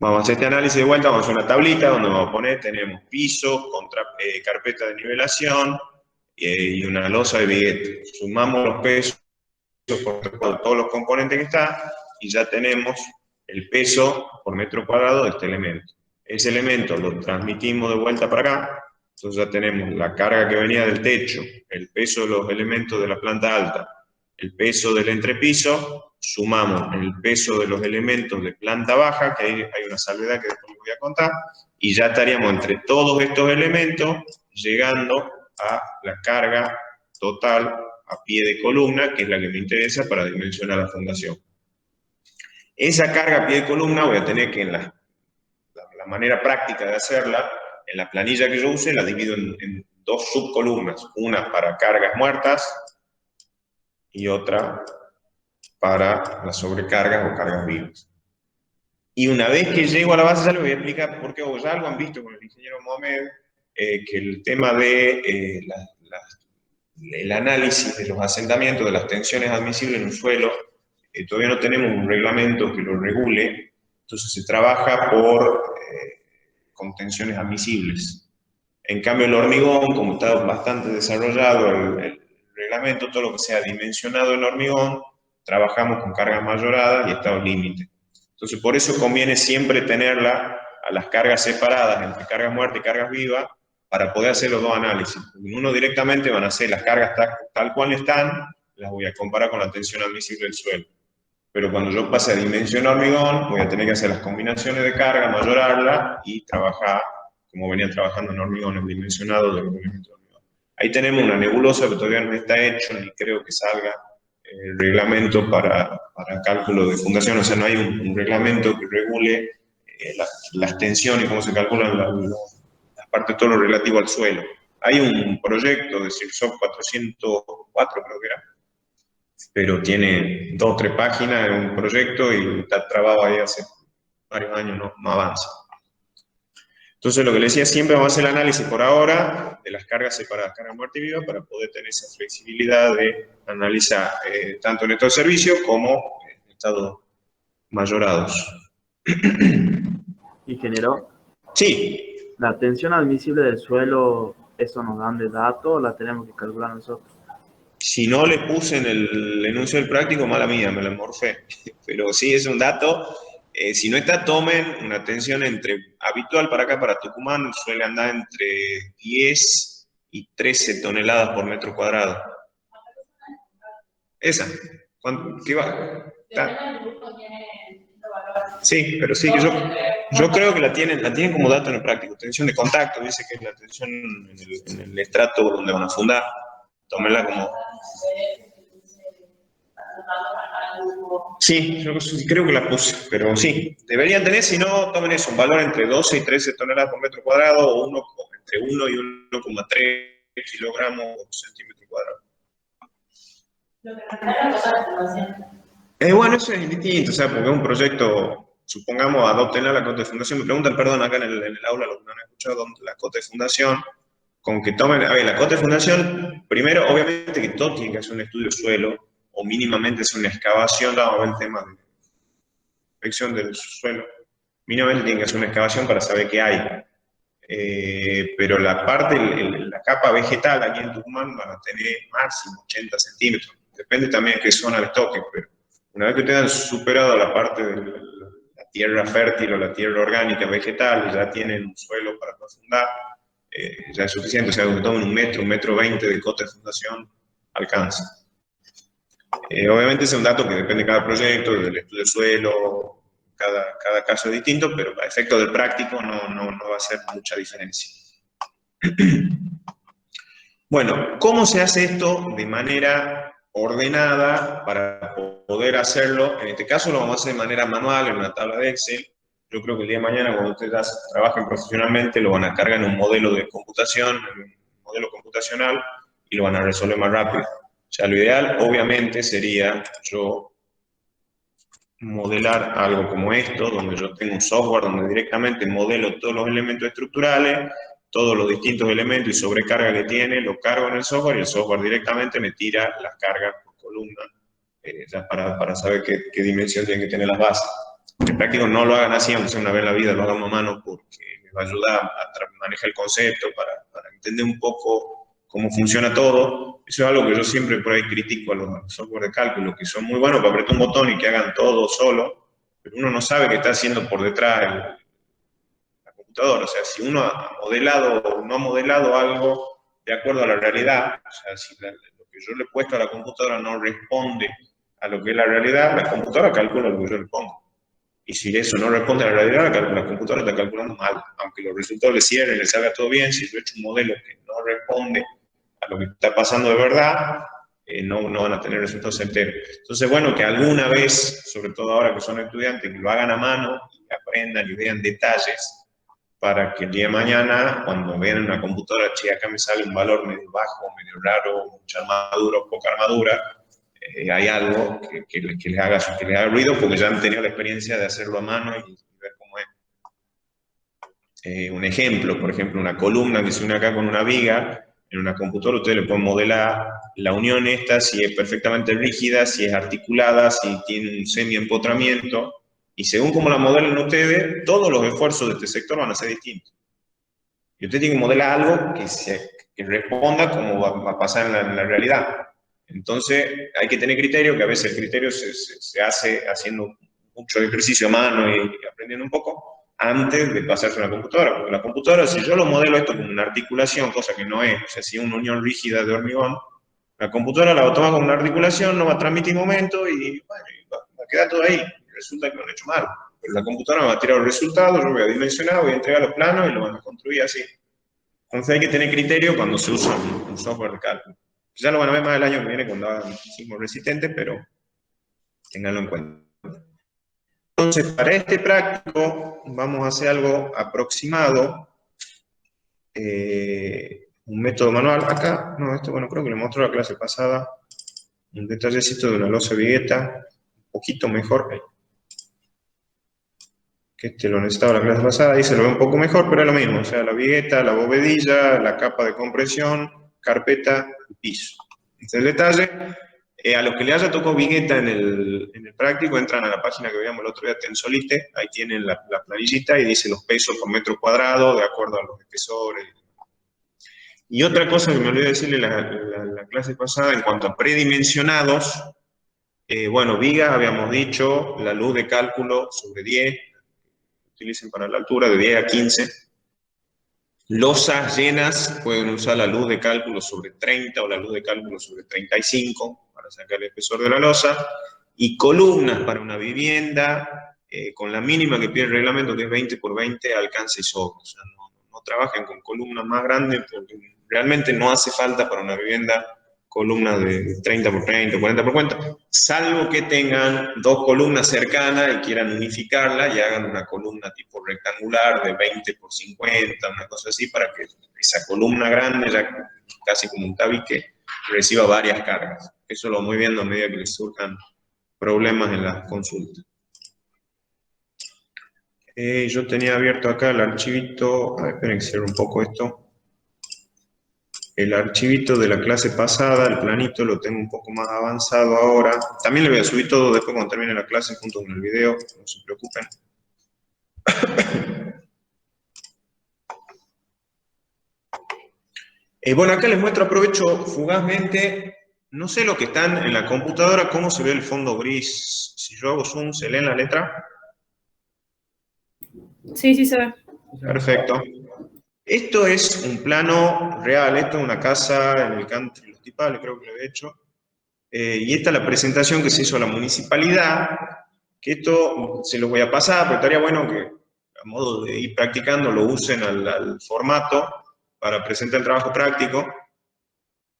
Vamos a hacer este análisis de vuelta, vamos a hacer una tablita donde vamos a poner, tenemos piso, carpeta de nivelación y una losa de viguete. Sumamos los pesos por todos los componentes que está, y ya tenemos el peso por metro cuadrado de este elemento. Ese elemento lo transmitimos de vuelta para acá, entonces ya tenemos la carga que venía del techo, el peso de los elementos de la planta alta, el peso del entrepiso, sumamos el peso de los elementos de planta baja, que hay una salvedad que después les voy a contar, y ya estaríamos entre todos estos elementos llegando a la carga total a pie de columna, que es la que me interesa para dimensionar la fundación. Esa carga a pie de columna voy a tener que, en la manera práctica de hacerla, en la planilla que yo use, la divido en dos subcolumnas, una para cargas muertas y otra para las sobrecargas o cargas vivas. Y una vez que llego a la base, ya les voy a explicar por qué, o ya lo han visto con el ingeniero Mohamed, que el tema de el análisis de los asentamientos, de las tensiones admisibles en un suelo, todavía no tenemos un reglamento que lo regule, entonces se trabaja con tensiones admisibles. En cambio, el hormigón, como está bastante desarrollado el reglamento, todo lo que sea dimensionado en hormigón, trabajamos con cargas mayoradas y estados límite. Entonces, por eso conviene siempre tenerla a las cargas separadas entre cargas muertas y cargas vivas para poder hacer los dos análisis. En uno directamente van a hacer las cargas tal cual están, las voy a comparar con la tensión admisible del suelo. Pero cuando yo pase a dimensión hormigón, voy a tener que hacer las combinaciones de carga, mayorarla y trabajar como venía trabajando en hormigón, el dimensionado de los elementos de hormigón. Ahí tenemos una nebulosa que todavía no está hecho, ni creo que salga el reglamento para cálculo de fundación, o sea, no hay un reglamento que regule las tensiones y cómo se calculan las partes, todo lo relativo al suelo. Hay un proyecto de CIRSOC 404, creo que era, pero tiene 2 o 3 páginas, es un proyecto y está trabado ahí hace varios años, no avanza. Entonces, lo que le decía, siempre vamos a hacer el análisis por ahora de las cargas separadas, carga muerta y viva, para poder tener esa flexibilidad de analizar tanto en estado de servicio como en estados mayorados. Ingeniero, Sí. la tensión admisible del suelo, ¿eso nos dan de dato o la tenemos que calcular nosotros? Si no le puse en el enunciado del práctico, mala mía, me la morfé. Pero sí, es un dato. Si no está, tomen una tensión habitual para acá, para Tucumán, suele andar entre 10 y 13 toneladas por metro cuadrado. Esa. ¿Qué va? Sí, pero sí, que yo creo que la tienen como dato en el práctico. Tensión de contacto, dice que es la tensión en el estrato donde van a fundar. Tómenla como... Sí, yo creo que la puse, pero sí, deberían tener, si no, tomen eso, un valor entre 12 y 13 toneladas por metro cuadrado, o entre 1 y 1,3 kilogramos por centímetro cuadrado. Bueno, eso es distinto, o sea, porque es un proyecto, supongamos, adopten la cota de fundación, me preguntan, perdón, acá en el aula, lo que no han escuchado, la cota de fundación, con que tomen, a ver, la cota de fundación, primero, obviamente que todo tiene que hacer un estudio de suelo, o mínimamente hacer una excavación, vamos a ver el tema de inspección del suelo, mínimamente tienen que hacer una excavación para saber qué hay. Pero la capa vegetal aquí en Tucumán van a tener máximo 80 centímetros, depende también de qué zona les toque, pero una vez que tengan superado la parte de la tierra fértil o la tierra orgánica vegetal, ya tienen un suelo para profundar, ya es suficiente, o sea, que tomen 1 metro 20 de cota de fundación, alcanza. Obviamente es un dato que depende de cada proyecto, del estudio del suelo, cada caso es distinto, pero a efecto del práctico no va a hacer mucha diferencia. Bueno, ¿cómo se hace esto de manera ordenada para poder hacerlo? En este caso lo vamos a hacer de manera manual, en una tabla de Excel. Yo creo que el día de mañana, cuando ustedes trabajen profesionalmente, lo van a cargar en un modelo de computación, en un modelo computacional, y lo van a resolver más rápido. O sea, lo ideal, obviamente, sería yo modelar algo como esto, donde yo tengo un software donde directamente modelo todos los elementos estructurales, todos los distintos elementos y sobrecarga que tiene, lo cargo en el software y el software directamente me tira las cargas por columna, ya para saber qué dimensión tienen que tener las bases. En práctico no lo hagan así, aunque sea una vez en la vida, lo hagan a mano porque les va a ayudar a manejar el concepto, para entender un poco cómo funciona todo. Eso es algo que yo siempre por ahí critico a los software de cálculo, que son muy buenos para apretar un botón y que hagan todo solo, pero uno no sabe qué está haciendo por detrás la computadora. O sea, si uno ha modelado o no ha modelado algo de acuerdo a la realidad, o sea, si lo que yo le he puesto a la computadora no responde a lo que es la realidad, la computadora calcula lo que yo le pongo. Y si eso no responde a la realidad, la computadora está calculando mal. Aunque los resultados le cierren, le salga todo bien, si yo he hecho un modelo que no responde a lo que está pasando de verdad, no van a tener resultados enteros. Entonces, bueno, que alguna vez, sobre todo ahora que son estudiantes, que lo hagan a mano y aprendan y vean detalles para que el día de mañana, cuando vean en una computadora, che, acá me sale un valor medio bajo, medio raro, mucha armadura o poca armadura, hay algo que les haga ruido porque ya han tenido la experiencia de hacerlo a mano y ver cómo es. Un ejemplo, por ejemplo, una columna que se une acá con una viga, en una computadora ustedes le pueden modelar la unión esta, si es perfectamente rígida, si es articulada, si tiene un semi-empotramiento, y según cómo la modelen ustedes, todos los esfuerzos de este sector van a ser distintos. Y usted tiene que modelar algo que responda como va a pasar en la realidad. Entonces, hay que tener criterio, que a veces el criterio se hace haciendo mucho ejercicio a mano y aprendiendo un poco, antes de pasarse a una computadora. Porque la computadora, si yo lo modelo esto como una articulación, cosa que no es, o sea, si es una unión rígida de hormigón, la computadora la va a tomar como una articulación, no va a transmitir momento y, bueno, va a quedar todo ahí. Y resulta que lo han hecho mal. Pero la computadora me va a tirar los resultados, yo voy a dimensionar, voy a entregar los planos y lo van a construir así. Entonces hay que tener criterio cuando se usa un software de cálculo. Ya lo van a ver más el año que viene cuando hagan sismos resistentes, pero ténganlo en cuenta. Entonces, para este práctico vamos a hacer algo aproximado, un método manual. Acá, no, esto, bueno, creo que le mostró la clase pasada, un detallecito de una losa Vigueta, un poquito mejor, que este lo necesitaba la clase pasada, ahí se lo ve un poco mejor, pero es lo mismo, o sea, la vigueta, la bovedilla, la capa de compresión, carpeta y piso. Este es el detalle. A los que le haya tocado vigueta en el práctico, entran a la página que veíamos el otro día, Tensolite, ahí tienen la planillita y dice los pesos por metro cuadrado, de acuerdo a los espesores. Y otra cosa que me olvidé decirle la clase pasada, en cuanto a predimensionados, bueno, vigas habíamos dicho, la luz de cálculo sobre 10, utilicen para la altura de 10 a 15. Losas llenas, pueden usar la luz de cálculo sobre 30 o la luz de cálculo sobre 35 para sacar el espesor de la losa. Y columnas para una vivienda, con la mínima que pide el reglamento, que es 20 por 20, alcance y sobra. O sea, no trabajen con columnas más grandes porque realmente no hace falta para una vivienda columnas de 30 por 30, 40 por 40, salvo que tengan dos columnas cercanas y quieran unificarla y hagan una columna tipo rectangular de 20 por 50, una cosa así, para que esa columna grande, ya casi como un tabique, reciba varias cargas. Eso lo vamos viendo a medida que les surjan problemas en las consultas. Yo tenía abierto acá el archivito, a ver, esperen que cierre un poco esto. El archivito de la clase pasada, el planito, lo tengo un poco más avanzado ahora. También le voy a subir todo después cuando termine la clase junto con el video, no se preocupen. Bueno, acá les muestro, aprovecho fugazmente, no sé lo que están en la computadora, cómo se ve el fondo gris. Si yo hago zoom, ¿se lee en la letra? Sí, sí se ve. Perfecto. Esto es un plano real, esto es una casa en el country Los Tipales, creo que lo he hecho. Y esta es la presentación que se hizo a la municipalidad, que esto se los voy a pasar, pero estaría bueno que a modo de ir practicando lo usen al formato para presentar el trabajo práctico.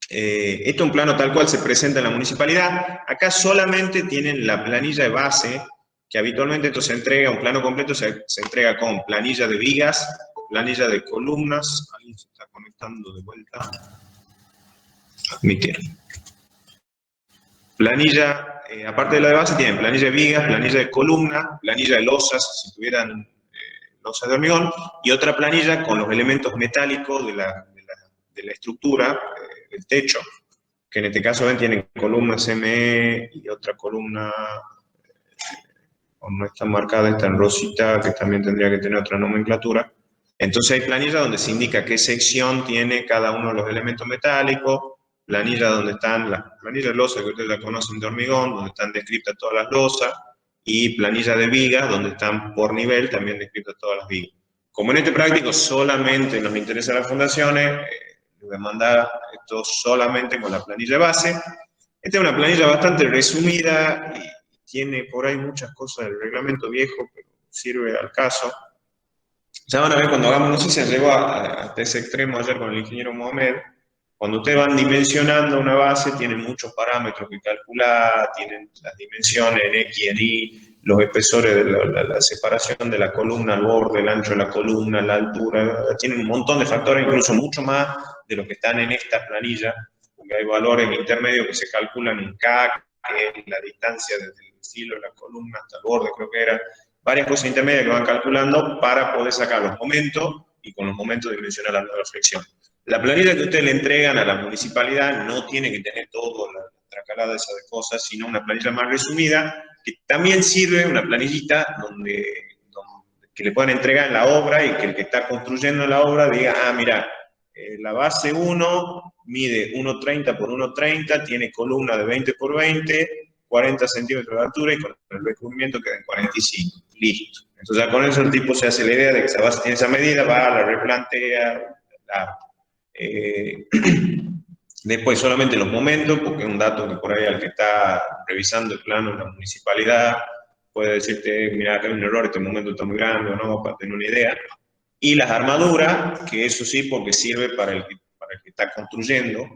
Esto es un plano tal cual se presenta en la municipalidad. Acá solamente tienen la planilla de base, que habitualmente esto se entrega, un plano completo se entrega con planilla de vigas, planilla de columnas. Alguien se está conectando de vuelta. Admitir. Planilla, aparte de la de base, tienen planilla de vigas, planilla de columna, planilla de losas, si tuvieran losas de hormigón, y otra planilla con los elementos metálicos de la estructura, del techo, que en este caso ven tienen columna CME y otra columna, no está marcada, está en rosita, que también tendría que tener otra nomenclatura. Entonces hay planillas donde se indica qué sección tiene cada uno de los elementos metálicos, planillas donde están las planillas de losa que ustedes la conocen de hormigón, donde están descritas todas las losas, y planillas de vigas donde están por nivel también descritas todas las vigas. Como en este práctico solamente nos interesan las fundaciones, les voy a mandar esto solamente con la planilla base. Esta es una planilla bastante resumida y tiene por ahí muchas cosas del reglamento viejo, pero sirve al caso. Ya van a ver cuando hagamos, no sé si llegó hasta ese extremo ayer con el ingeniero Mohamed, cuando ustedes van dimensionando una base, tienen muchos parámetros que calcular, tienen las dimensiones en X, en Y, los espesores de la separación de la columna al borde, el ancho de la columna, la altura, tienen un montón de factores, incluso mucho más de los que están en esta planilla, porque hay valores intermedios que se calculan en K, que es la distancia desde el filo de la columna hasta el borde, creo que era, varias cosas intermedias que van calculando para poder sacar los momentos y con los momentos dimensionar la nueva flexión. La planilla que ustedes le entregan a la municipalidad no tiene que tener toda la tracalada esa de cosas, sino una planilla más resumida, que también sirve una planillita que le puedan entregar en la obra y que el que está construyendo la obra diga, ah, mira, la base 1 mide 1,30 por 1,30, tiene columna de 20 por 20, 40 centímetros de altura y con el recubrimiento queda en 45. Listo. Entonces ya con eso el tipo se hace la idea de que esa base tiene esa medida, va, la replantea, después solamente los momentos, porque es un dato que por ahí al que está revisando el plano en la municipalidad puede decirte, mira, acá hay un error, este momento está muy grande o no, para tener una idea. Y las armaduras, que eso sí, porque sirve para el que está construyendo,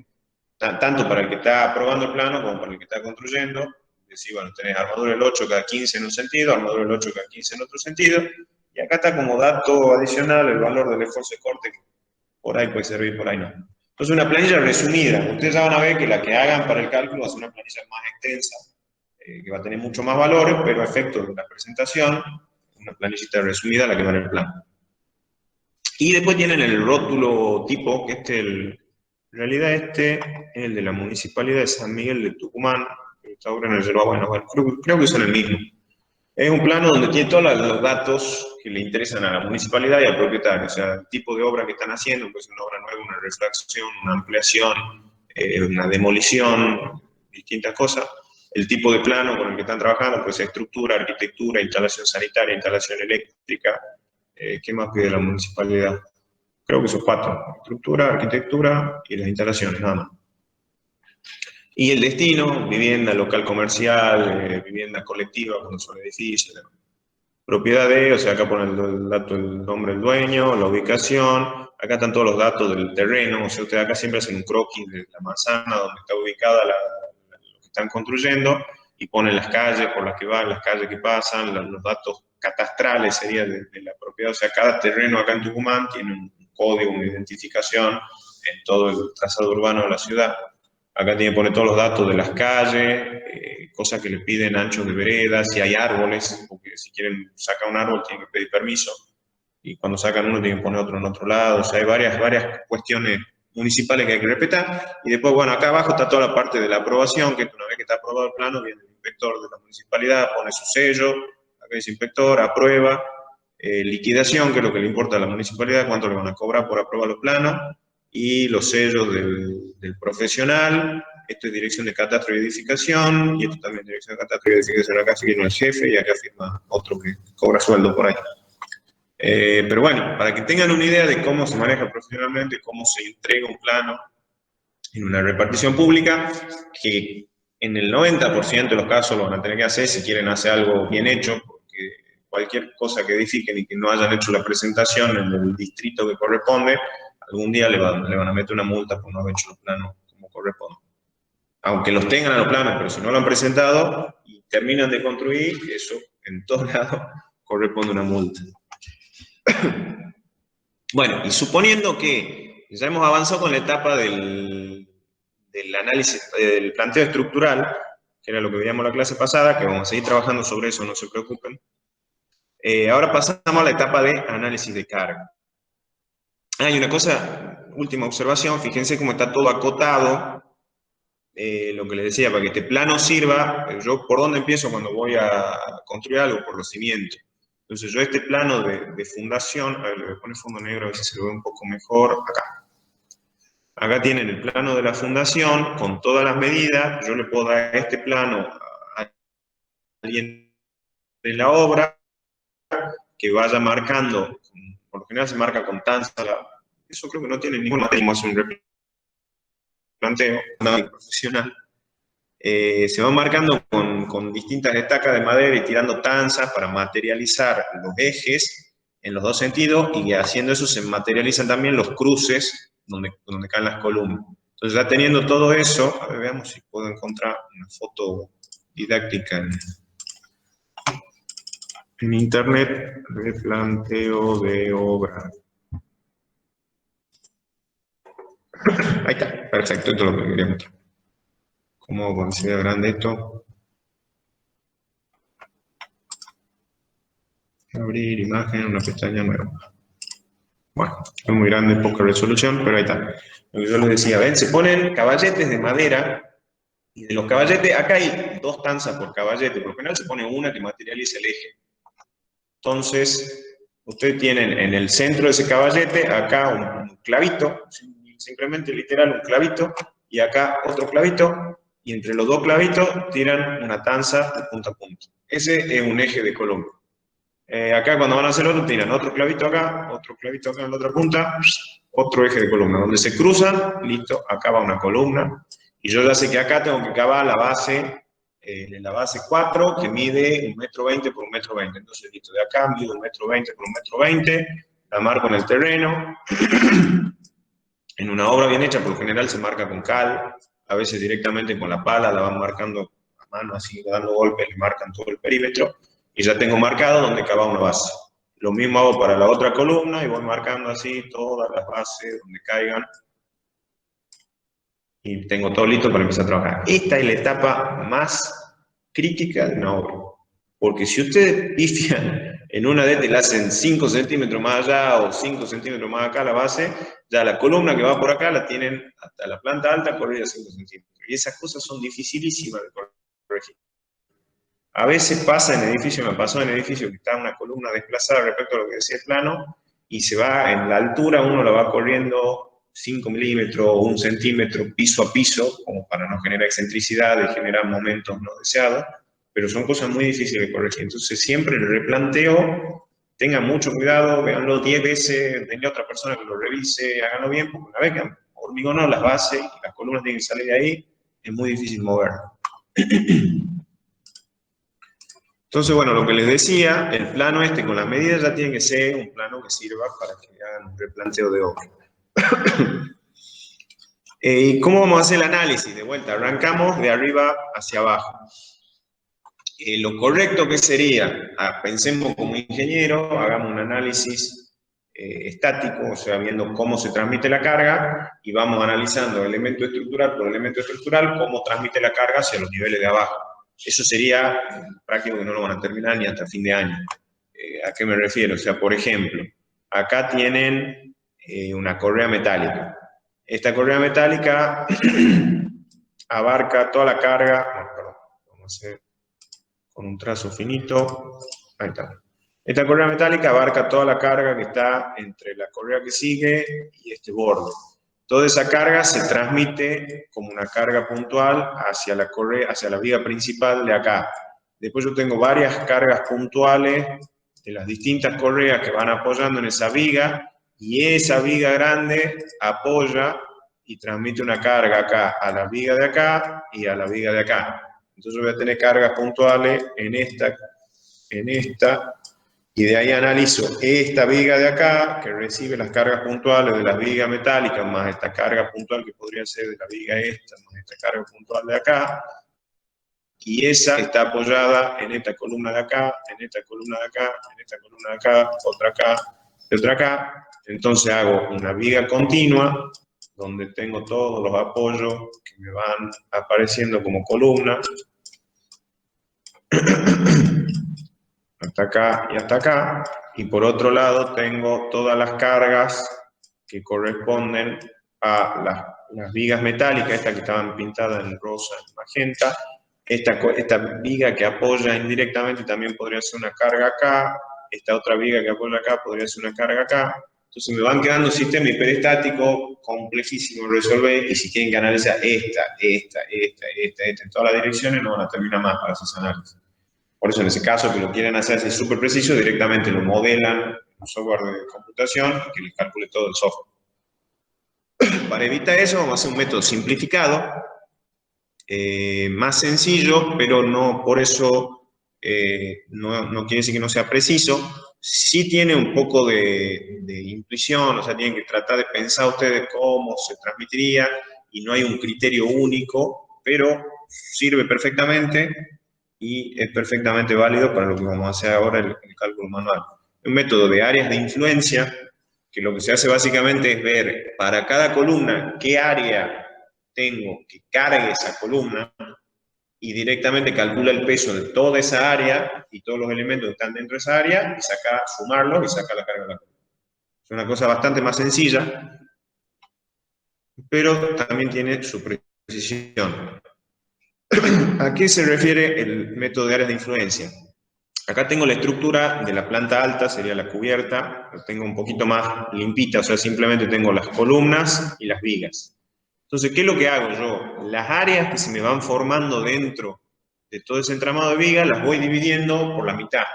tanto para el que está aprobando el plano como para el que está construyendo. Decir, bueno, tenés armadura del 8 cada 15 en un sentido, armadura del 8 cada 15 en otro sentido, y acá está como dato adicional el valor del esfuerzo de corte, que por ahí puede servir, por ahí no. Entonces una planilla resumida, ustedes ya van a ver que la que hagan para el cálculo va a ser una planilla más extensa, que va a tener mucho más valores, pero a efectos de la presentación, una planillita resumida la que va en el plano. Y después tienen el rótulo tipo, que en realidad este es el de la Municipalidad de San Miguel de Tucumán, que está ahora en el Yerba Buena. Bueno, creo que son el mismo. Es un plano donde tiene todos los datos que le interesan a la municipalidad y al propietario, o sea, el tipo de obra que están haciendo, pues una obra nueva, una refracción, una ampliación, una demolición, distintas cosas. El tipo de plano con el que están trabajando, pues estructura, arquitectura, instalación sanitaria, instalación eléctrica. ¿Qué más pide la municipalidad? Creo que son 4. Estructura, arquitectura y las instalaciones, nada más. Y el destino, vivienda, local comercial, vivienda colectiva, cuando son edificios. Propiedad de, o sea, acá pone el dato, el nombre del dueño, la ubicación. Acá están todos los datos del terreno. O sea, ustedes acá siempre hacen un croquis de la manzana, donde está ubicada lo que están construyendo, y ponen las calles por las que van, las calles que pasan, los datos catastrales sería de la propiedad. O sea, cada terreno acá en Tucumán tiene un código, una identificación en todo el trazado urbano de la ciudad. Acá tiene que poner todos los datos de las calles, cosas que le piden anchos de veredas, si hay árboles, porque si quieren sacar un árbol tienen que pedir permiso, y cuando sacan uno tienen que poner otro en otro lado. O sea, hay varias cuestiones municipales que hay que respetar. Y después, bueno, acá abajo está toda la parte de la aprobación, que una vez que está aprobado el plano, viene el inspector de la municipalidad, pone su sello, acá dice inspector, aprueba, liquidación, que es lo que le importa a la municipalidad, cuánto le van a cobrar por aprobar los planos, y los sellos del profesional. Esto es dirección de catastro y edificación, y esto también es dirección de catastro y edificación. Acá sí firma el jefe y acá firma otro que cobra sueldo por ahí. Pero bueno, para que tengan una idea de cómo se maneja profesionalmente, cómo se entrega un plano en una repartición pública, que en el 90% de los casos lo van a tener que hacer si quieren hacer algo bien hecho, porque cualquier cosa que edifiquen y que no hayan hecho la presentación en el distrito que corresponde, algún día le van a meter una multa por no haber hecho los planos como corresponde. Aunque los tengan a los planos, pero si no lo han presentado y terminan de construir, eso en todos lados corresponde una multa. Bueno, y suponiendo que ya hemos avanzado con la etapa del análisis, del planteo estructural, que era lo que veíamos la clase pasada, que vamos a seguir trabajando sobre eso, no se preocupen. Ahora pasamos a la etapa de análisis de carga. Hay una cosa, última observación, fíjense cómo está todo acotado, lo que les decía, para que este plano sirva. Yo, ¿por dónde empiezo cuando voy a construir algo? Por los cimientos. Entonces yo este plano de fundación, a ver, le voy a poner fondo negro a ver si se lo ve un poco mejor, acá. Acá tienen el plano de la fundación con todas las medidas, yo le puedo dar este plano a alguien de la obra que vaya marcando, por lo general se marca con tanza, eso creo que no tiene ningún matemático, es un replanteo, nada profesional. Se van marcando con distintas estacas de madera y tirando tanzas para materializar los ejes en los dos sentidos, y haciendo eso se materializan también los cruces donde caen las columnas. Entonces, ya teniendo todo eso, a ver, veamos si puedo encontrar una foto didáctica en internet, replanteo de obra. Ahí está, perfecto, esto es lo que quería mostrar. ¿Cómo considera grande esto? Abrir imagen, una pestaña nueva. Bueno, es muy grande, poca resolución, pero ahí está. Lo que yo les decía, ven, se ponen caballetes de madera, y de los caballetes, acá hay 2 tanzas por caballete, por lo general se pone una que materializa el eje. Entonces, ustedes tienen en el centro de ese caballete, acá un clavito, simplemente literal un clavito, y acá otro clavito, y entre los 2 clavitos tiran una tanza de punta a punta. Ese es un eje de columna. Acá cuando van a hacer otro, tiran otro clavito acá en la otra punta, otro eje de columna. Donde se cruzan, listo, acá va una columna. Y yo ya sé que acá tengo que cavar la base 4, que mide 1,20 m por 1,20 m. Entonces, listo, de acá mido 1,20 m por 1,20 m, la marco en el terreno. En una obra bien hecha, por lo general se marca con cal, a veces directamente con la pala, la van marcando a mano, así, dando golpes, le marcan todo el perímetro, y ya tengo marcado donde cava una base. Lo mismo hago para la otra columna, y voy marcando así todas las bases donde caigan, y tengo todo listo para empezar a trabajar. Esta es la etapa más crítica de una obra, porque si ustedes pifian en una de estas, la hacen 5 centímetros más allá o 5 centímetros más acá la base, ya la columna que va por acá la tienen hasta la planta alta corrida 5 centímetros. Y esas cosas son dificilísimas de corregir. A veces pasa en edificio, me pasó en edificio que está una columna desplazada respecto a lo que decía el plano, y se va en la altura, uno la va corriendo 5 milímetros o 1 centímetro piso a piso, como para no generar excentricidad y generar momentos no deseados, pero son cosas muy difíciles de corregir. Entonces siempre el replanteo, tengan mucho cuidado, véanlo 10 veces, denle a otra persona que lo revise, háganlo bien, porque una vez que hormigonó las bases y las columnas tienen que salir de ahí, es muy difícil moverlo. Entonces, bueno, lo que les decía, el plano este con las medidas ya tiene que ser un plano que sirva para que hagan un replanteo de obra. ¿Y cómo vamos a hacer el análisis? De vuelta, arrancamos de arriba hacia abajo. Lo correcto que sería, pensemos como ingeniero, hagamos un análisis estático, o sea, viendo cómo se transmite la carga, y vamos analizando elemento estructural por elemento estructural, cómo transmite la carga hacia los niveles de abajo. Eso sería práctico, que no lo van a terminar ni hasta fin de año. ¿A qué me refiero? O sea, por ejemplo, acá tienen una correa metálica. Esta correa metálica abarca toda la carga, perdón, vamos a hacer con un trazo finito, ahí está. Esta correa metálica abarca toda la carga que está entre la correa que sigue y este borde. Toda esa carga se transmite como una carga puntual hacia la correa, hacia la viga principal de acá. Después yo tengo varias cargas puntuales de las distintas correas que van apoyando en esa viga, y esa viga grande apoya y transmite una carga acá a la viga de acá y a la viga de acá. Entonces voy a tener cargas puntuales en esta, y de ahí analizo esta viga de acá, que recibe las cargas puntuales de las vigas metálicas, más esta carga puntual que podría ser de la viga esta, más esta carga puntual de acá, y esa está apoyada en esta columna de acá, en esta columna de acá, en esta columna de acá, otra acá, y otra acá. Entonces hago una viga continua, donde tengo todos los apoyos que me van apareciendo como columna, hasta acá y hasta acá, y por otro lado tengo todas las cargas que corresponden a las vigas metálicas, estas que estaban pintadas en rosa y magenta. Esta viga que apoya indirectamente también podría ser una carga acá, esta otra viga que apoya acá podría ser una carga acá. Entonces me van quedando sistemas hiperestáticos complejísimos de resolver, y si quieren que analice esta, en todas las direcciones, no van a terminar más para esos análisis. Por eso en ese caso que lo quieren hacer así súper preciso, directamente lo modelan en un software de computación que les calcule todo el software. Para evitar eso vamos a hacer un método simplificado, más sencillo, pero no por eso no quiere decir que no sea preciso. Sí tiene un poco de intuición, o sea, tienen que tratar de pensar ustedes cómo se transmitiría, y no hay un criterio único, pero sirve perfectamente y es perfectamente válido para lo que vamos a hacer ahora, el cálculo manual. Un método de áreas de influencia, que lo que se hace básicamente es ver para cada columna qué área tengo que cargue esa columna, y directamente calcula el peso de toda esa área y todos los elementos que están dentro de esa área, y sumarlos y saca la carga de la columna. Es una cosa bastante más sencilla, pero también tiene su precisión. ¿A qué se refiere el método de áreas de influencia? Acá tengo la estructura de la planta alta, sería la cubierta, la tengo un poquito más limpita, o sea, simplemente tengo las columnas y las vigas. Entonces, ¿qué es lo que hago yo? Las áreas que se me van formando dentro de todo ese entramado de vigas las voy dividiendo por la mitad,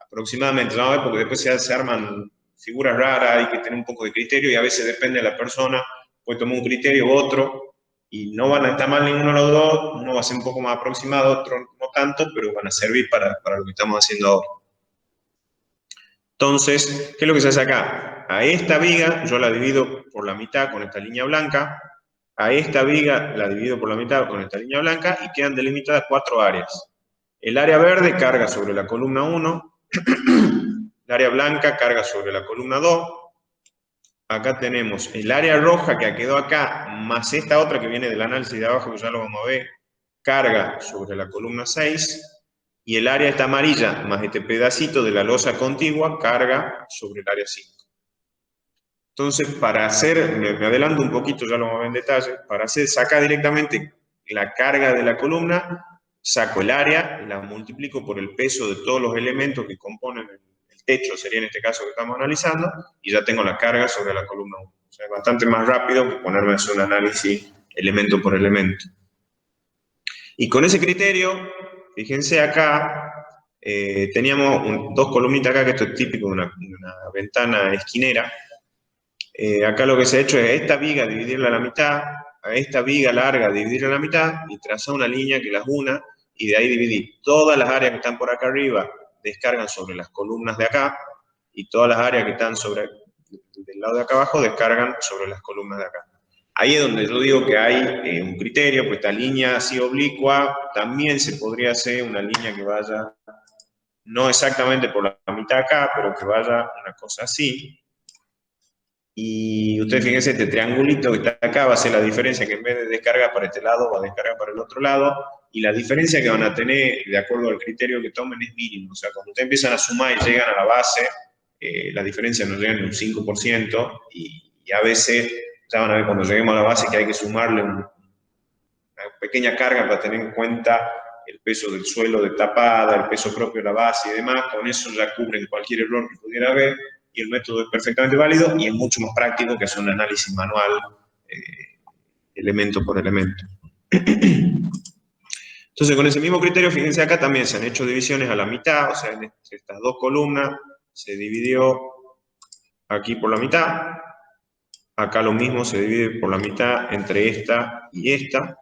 aproximadamente, ¿no? Porque después se arman figuras raras, hay que tener un poco de criterio, y a veces depende de la persona, puede tomar un criterio u otro, y no van a estar mal ninguno de los dos, uno va a ser un poco más aproximado, otro no tanto, pero van a servir para lo que estamos haciendo ahora. Entonces, ¿qué es lo que se hace acá? A esta viga yo la divido por la mitad con esta línea blanca, a esta viga la divido por la mitad con esta línea blanca, y quedan delimitadas 4 áreas. El área verde carga sobre la columna 1, el área blanca carga sobre la columna 2, acá tenemos el área roja que quedó acá, más esta otra que viene del análisis de abajo, que ya lo vamos a ver, carga sobre la columna 6, y el área esta amarilla, más este pedacito de la losa contigua, carga sobre el área 5. Entonces, para hacer, me adelanto un poquito, ya lo vamos a ver en detalle, para sacar directamente la carga de la columna, saco el área, la multiplico por el peso de todos los elementos que componen el techo, sería en este caso que estamos analizando, y ya tengo la carga sobre la columna 1. O sea, es bastante más rápido que ponerme a hacer un análisis elemento por elemento. Y con ese criterio, fíjense acá, teníamos 2 columnitas acá, que esto es típico de una ventana esquinera. Acá lo que se ha hecho es esta viga dividirla a la mitad, a esta viga larga dividirla a la mitad, y trazar una línea que las una, y de ahí dividir. Todas las áreas que están por acá arriba descargan sobre las columnas de acá, y todas las áreas que están del lado de acá abajo descargan sobre las columnas de acá. Ahí es donde yo digo que hay un criterio, pues esta línea así oblicua, también se podría hacer una línea que vaya, no exactamente por la mitad acá, pero que vaya una cosa así. Y ustedes fíjense, este triangulito que está acá va a ser la diferencia, que en vez de descargar para este lado, va a descargar para el otro lado, y la diferencia que van a tener, de acuerdo al criterio que tomen, es mínimo. O sea, cuando ustedes empiezan a sumar y llegan a la base, la diferencia no llega ni un 5%, y a veces, ya van a ver cuando lleguemos a la base, que hay que sumarle una pequeña carga para tener en cuenta el peso del suelo de tapada, el peso propio de la base y demás. Con eso ya cubren cualquier error que pudiera haber, y el método es perfectamente válido, y es mucho más práctico que hacer un análisis manual, elemento por elemento. Entonces, con ese mismo criterio, fíjense acá también se han hecho divisiones a la mitad, o sea, en estas 2 columnas se dividió aquí por la mitad, acá lo mismo se divide por la mitad entre esta y esta,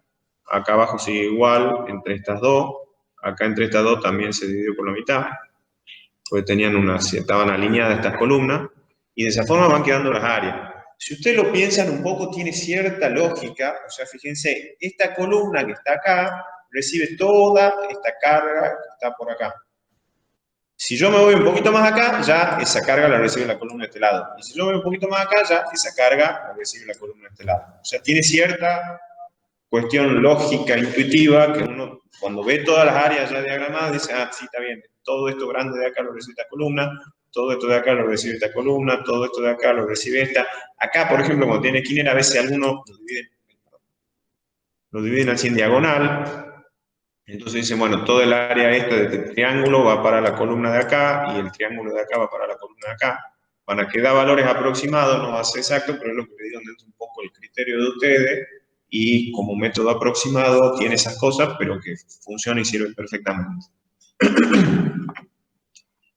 acá abajo sigue igual entre estas 2, acá entre estas 2 también se dividió por la mitad, porque estaban alineadas estas columnas, y de esa forma van quedando las áreas. Si ustedes lo piensan un poco, tiene cierta lógica. O sea, fíjense, esta columna que está acá recibe toda esta carga que está por acá. Si yo me voy un poquito más acá, ya esa carga la recibe la columna de este lado. Y si yo me voy un poquito más acá, ya esa carga la recibe la columna de este lado. O sea, tiene cierta cuestión lógica, intuitiva, que uno cuando ve todas las áreas ya diagramadas dice, ah, sí, está bien, todo esto grande de acá lo recibe esta columna, todo esto de acá lo recibe esta columna, todo esto de acá lo recibe esta. Acá, por ejemplo, cuando tiene esquinera, a veces algunos lo dividen así en diagonal, Entonces dice, bueno, todo el área esta de este triángulo va para la columna de acá y el triángulo de acá va para la columna de acá. Van a quedar valores aproximados, no va a ser exacto, pero es lo que le digo dentro un poco el criterio de ustedes y como método aproximado tiene esas cosas, pero que funciona y sirve perfectamente.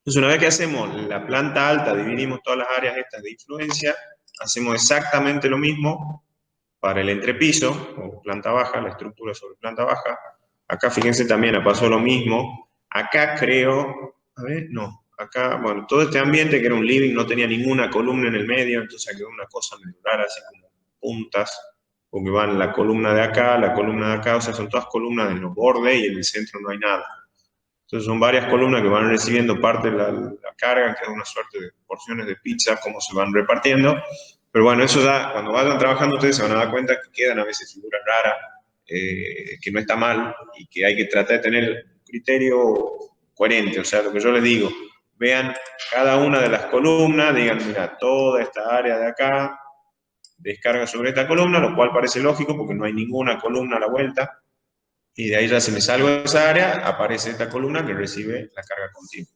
Entonces, una vez que hacemos la planta alta, dividimos todas las áreas estas de influencia, hacemos exactamente lo mismo para el entrepiso, o planta baja, la estructura sobre planta baja. Acá, fíjense, también pasó lo mismo. Acá creo, a ver, no, acá, bueno, todo este ambiente que era un living no tenía ninguna columna en el medio, entonces quedó una cosa medio rara, así como puntas, porque van la columna de acá, o sea, son todas columnas en los bordes y en el centro no hay nada. Entonces son varias columnas que van recibiendo parte de la carga, que es una suerte de porciones de pizza, como se van repartiendo. Pero bueno, eso ya, cuando vayan trabajando ustedes se van a dar cuenta que quedan a veces figuras raras, que no está mal y que hay que tratar de tener un criterio coherente. O sea, lo que yo les digo, vean cada una de las columnas, digan, mira, toda esta área de acá descarga sobre esta columna, lo cual parece lógico porque no hay ninguna columna a la vuelta. Y de ahí ya si me salgo de esa área, aparece esta columna que recibe la carga continua.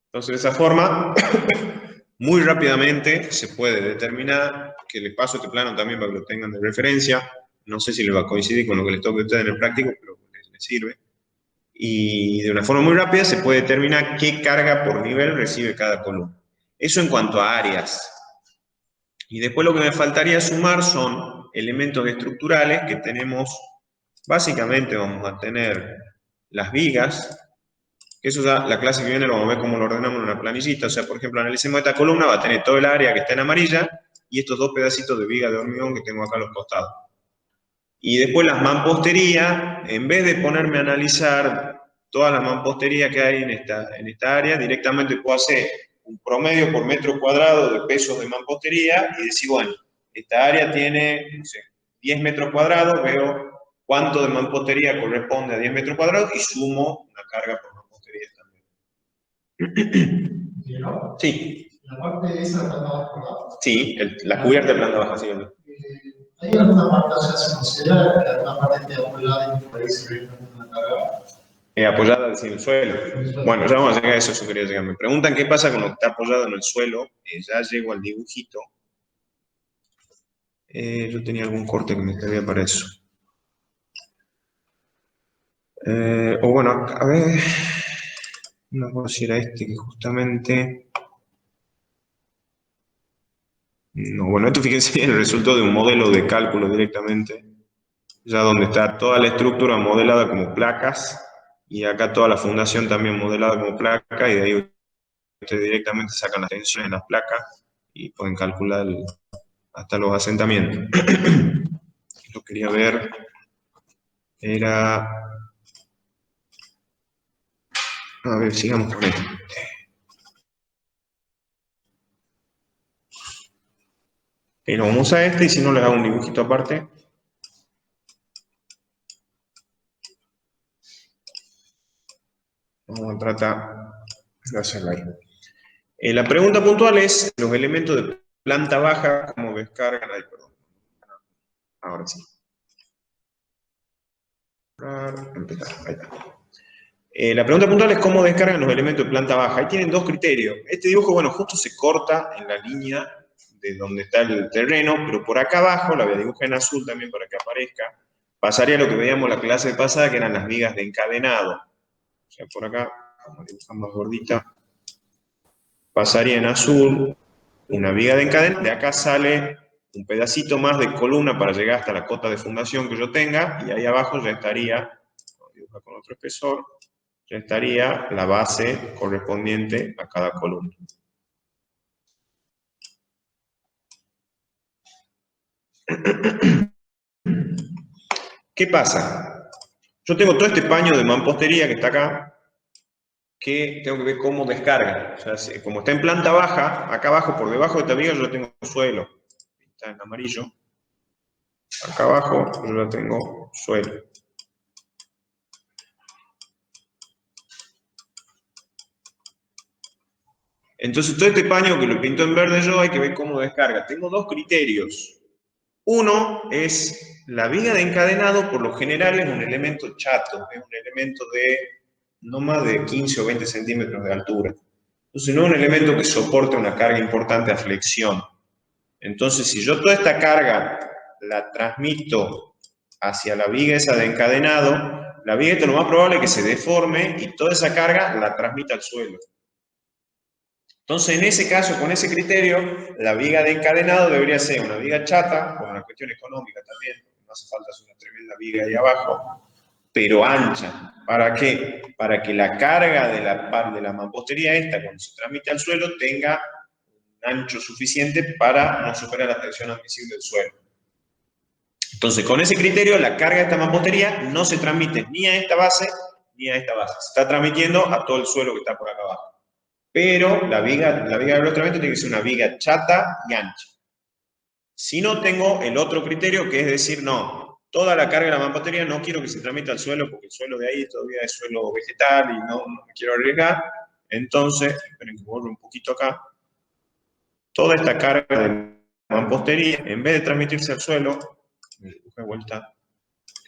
Entonces, de esa forma, muy rápidamente se puede determinar, que les paso este plano también para que lo tengan de referencia. No sé si les va a coincidir con lo que les toque a ustedes en el práctico, pero les sirve. Y de una forma muy rápida se puede determinar qué carga por nivel recibe cada columna. Eso en cuanto a áreas. Y después lo que me faltaría sumar son elementos estructurales que tenemos, básicamente vamos a tener las vigas, que eso ya la clase que viene lo vamos a ver cómo lo ordenamos en una planillita. O sea, por ejemplo, analicemos esta columna, va a tener todo el área que está en amarilla y estos dos pedacitos de viga de hormigón que tengo acá a los costados. Y después las mamposterías, en vez de ponerme a analizar toda la mampostería que hay en esta área, directamente puedo hacer un promedio por metro cuadrado de pesos de mampostería y decir, bueno, esta área tiene, no sé, 10 metros cuadrados, veo cuánto de mampostería corresponde a 10 metros cuadrados y sumo una carga por mampostería también. ¿Quiero? Sí. La parte de esa planta baja, ¿verdad? Sí, la cubierta de planta baja, sí. ¿Hay alguna parte, o sea, se considera que alguna parte esté apoyada y por ahí se ve una carga? Apoyada en el suelo. Bueno, ya vamos a llegar a eso quería llegar. Me preguntan qué pasa con lo que está apoyado en el suelo. Ya llego al dibujito. Yo tenía algún corte que me servía para eso. O bueno, a ver. No puedo decir a este que justamente. No, bueno, esto fíjense el resultado de un modelo de cálculo directamente. Ya donde está toda la estructura modelada como placas. Y acá toda la fundación también modelada como placa. Y de ahí ustedes directamente sacan las tensiones en las placas y pueden calcular hasta los asentamientos. Lo quería ver, era... A ver, sigamos con esto. Y lo vamos a este y si no les hago un dibujito aparte. Vamos a tratar de hacerlo ahí. La pregunta puntual es los elementos de planta baja, cómo descargan. Ay, perdón. Ahora sí. Empezar. Ahí está. La pregunta puntual es cómo descargan los elementos de planta baja. Ahí tienen dos criterios. Este dibujo, bueno, justo se corta en la línea de donde está el terreno, pero por acá abajo, la voy a dibujar en azul también para que aparezca, pasaría lo que veíamos en la clase pasada, que eran las vigas de encadenado. O sea, por acá, vamos a dibujar más gordita, pasaría en azul una viga de encadenado, de acá sale un pedacito más de columna para llegar hasta la cota de fundación que yo tenga, y ahí abajo ya estaría, vamos a dibujar con otro espesor, ya estaría la base correspondiente a cada columna. ¿Qué pasa? Yo tengo todo este paño de mampostería que está acá, que tengo que ver cómo descarga. O sea, como está en planta baja, acá abajo, por debajo de esta viga, yo tengo suelo. Está en amarillo. Acá abajo, yo ya tengo suelo. Entonces, todo este paño que lo pinto en verde yo, hay que ver cómo descarga. Tengo dos criterios. Uno es la viga de encadenado, por lo general es un elemento chato, es un elemento de no más de 15 o 20 centímetros de altura. Entonces no es un elemento que soporte una carga importante a flexión. Entonces si yo toda esta carga la transmito hacia la viga esa de encadenado, la viga esta lo más probable es que se deforme y toda esa carga la transmita al suelo. Entonces, en ese caso, con ese criterio, la viga de encadenado debería ser una viga chata, por una cuestión económica también, no hace falta hacer una tremenda viga ahí abajo, pero ancha. ¿Para qué? Para que la carga de la mampostería esta, cuando se transmite al suelo, tenga un ancho suficiente para no superar la tensión admisible del suelo. Entonces, con ese criterio, la carga de esta mampostería no se transmite ni a esta base ni a esta base. Se está transmitiendo a todo el suelo que está por acá abajo. Pero la viga de ablotamiento tiene que ser una viga chata y ancha. Si no, tengo el otro criterio, que es decir, no, toda la carga de la mampostería no quiero que se transmita al suelo, porque el suelo de ahí todavía es suelo vegetal y no me quiero arriesgar. Entonces, esperen que borro un poquito acá. Toda esta carga de mampostería, en vez de transmitirse al suelo, me busqué de vuelta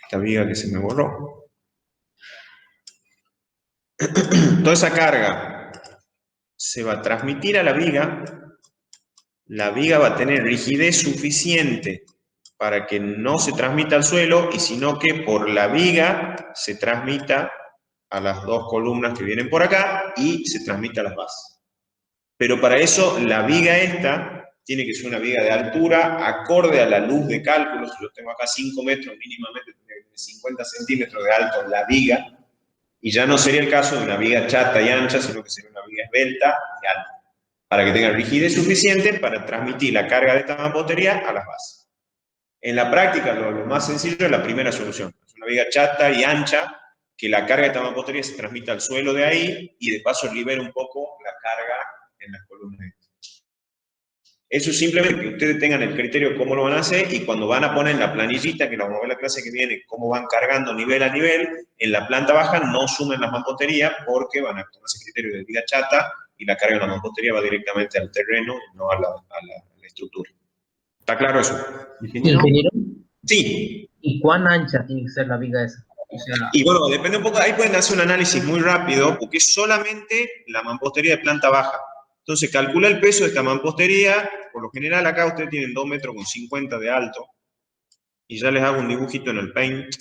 esta viga que se me borró. Toda esa carga se va a transmitir a la viga va a tener rigidez suficiente para que no se transmita al suelo y sino que por la viga se transmita a las dos columnas que vienen por acá y se transmita a las bases. Pero para eso la viga esta tiene que ser una viga de altura acorde a la luz de cálculo. Si yo tengo acá 5 metros, mínimamente tiene que tener 50 centímetros de alto la viga. Y ya no sería el caso de una viga chata y ancha, sino que sería una viga esbelta y alta, para que tenga rigidez suficiente para transmitir la carga de esta mampostería a las bases. En la práctica, lo más sencillo es la primera solución. Es una viga chata y ancha, que la carga de esta mampostería se transmita al suelo de ahí y de paso libera un poco la carga en las columnas. Eso es simplemente que ustedes tengan el criterio de cómo lo van a hacer y cuando van a poner en la planillita, que la vamos a ver la clase que viene, cómo van cargando nivel a nivel, en la planta baja no sumen las mamposterías porque van a tomar ese criterio de viga chata y la carga de la mampostería va directamente al terreno y no a la estructura. ¿Está claro eso? ¿Ingeniero? Sí. ¿Y cuán ancha tiene que ser la viga esa? O sea, y bueno, depende un poco, ahí pueden hacer un análisis muy rápido porque es solamente la mampostería de planta baja. Entonces, calcula el peso de esta mampostería. Por lo general, acá ustedes tienen 2,50 metros de alto. Y ya les hago un dibujito en el Paint.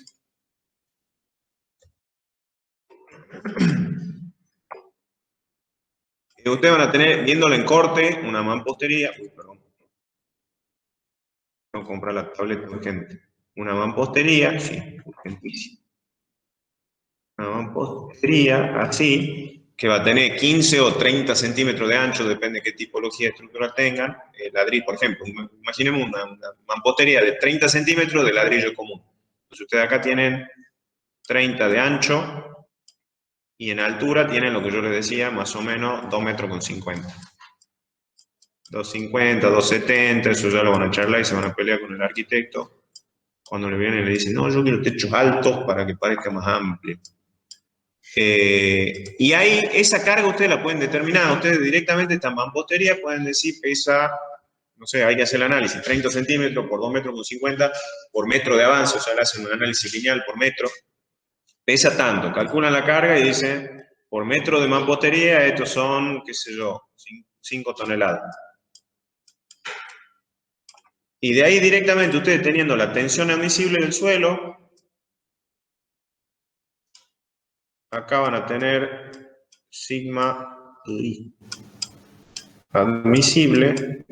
Ustedes van a tener, viéndolo en corte, una mampostería. Uy, perdón. Tengo que comprar la tableta urgente. Una mampostería, sí, urgentísimo. Una mampostería así, que va a tener 15 o 30 centímetros de ancho, depende de qué tipología de estructura tengan. Ladrillo, por ejemplo, imaginemos una mampostería de 30 centímetros de ladrillo común. Entonces ustedes acá tienen 30 de ancho y en altura tienen lo que yo les decía, más o menos 2,50 metros. 2,50, 2,70, eso ya lo van a charlar y se van a pelear con el arquitecto. Cuando le vienen y le dicen, no, yo quiero techos altos para que parezca más amplio. Y ahí esa carga ustedes la pueden determinar. Ustedes directamente esta mampostería pueden decir pesa, no sé, hay que hacer el análisis, 30 centímetros por 2,50 metros por metro de avance, o sea, le hacen un análisis lineal por metro. Pesa tanto, calculan la carga y dicen, por metro de mampostería, estos son, qué sé yo, 5 toneladas. Y de ahí directamente ustedes teniendo la tensión admisible del suelo, acá van a tener sigma admisible,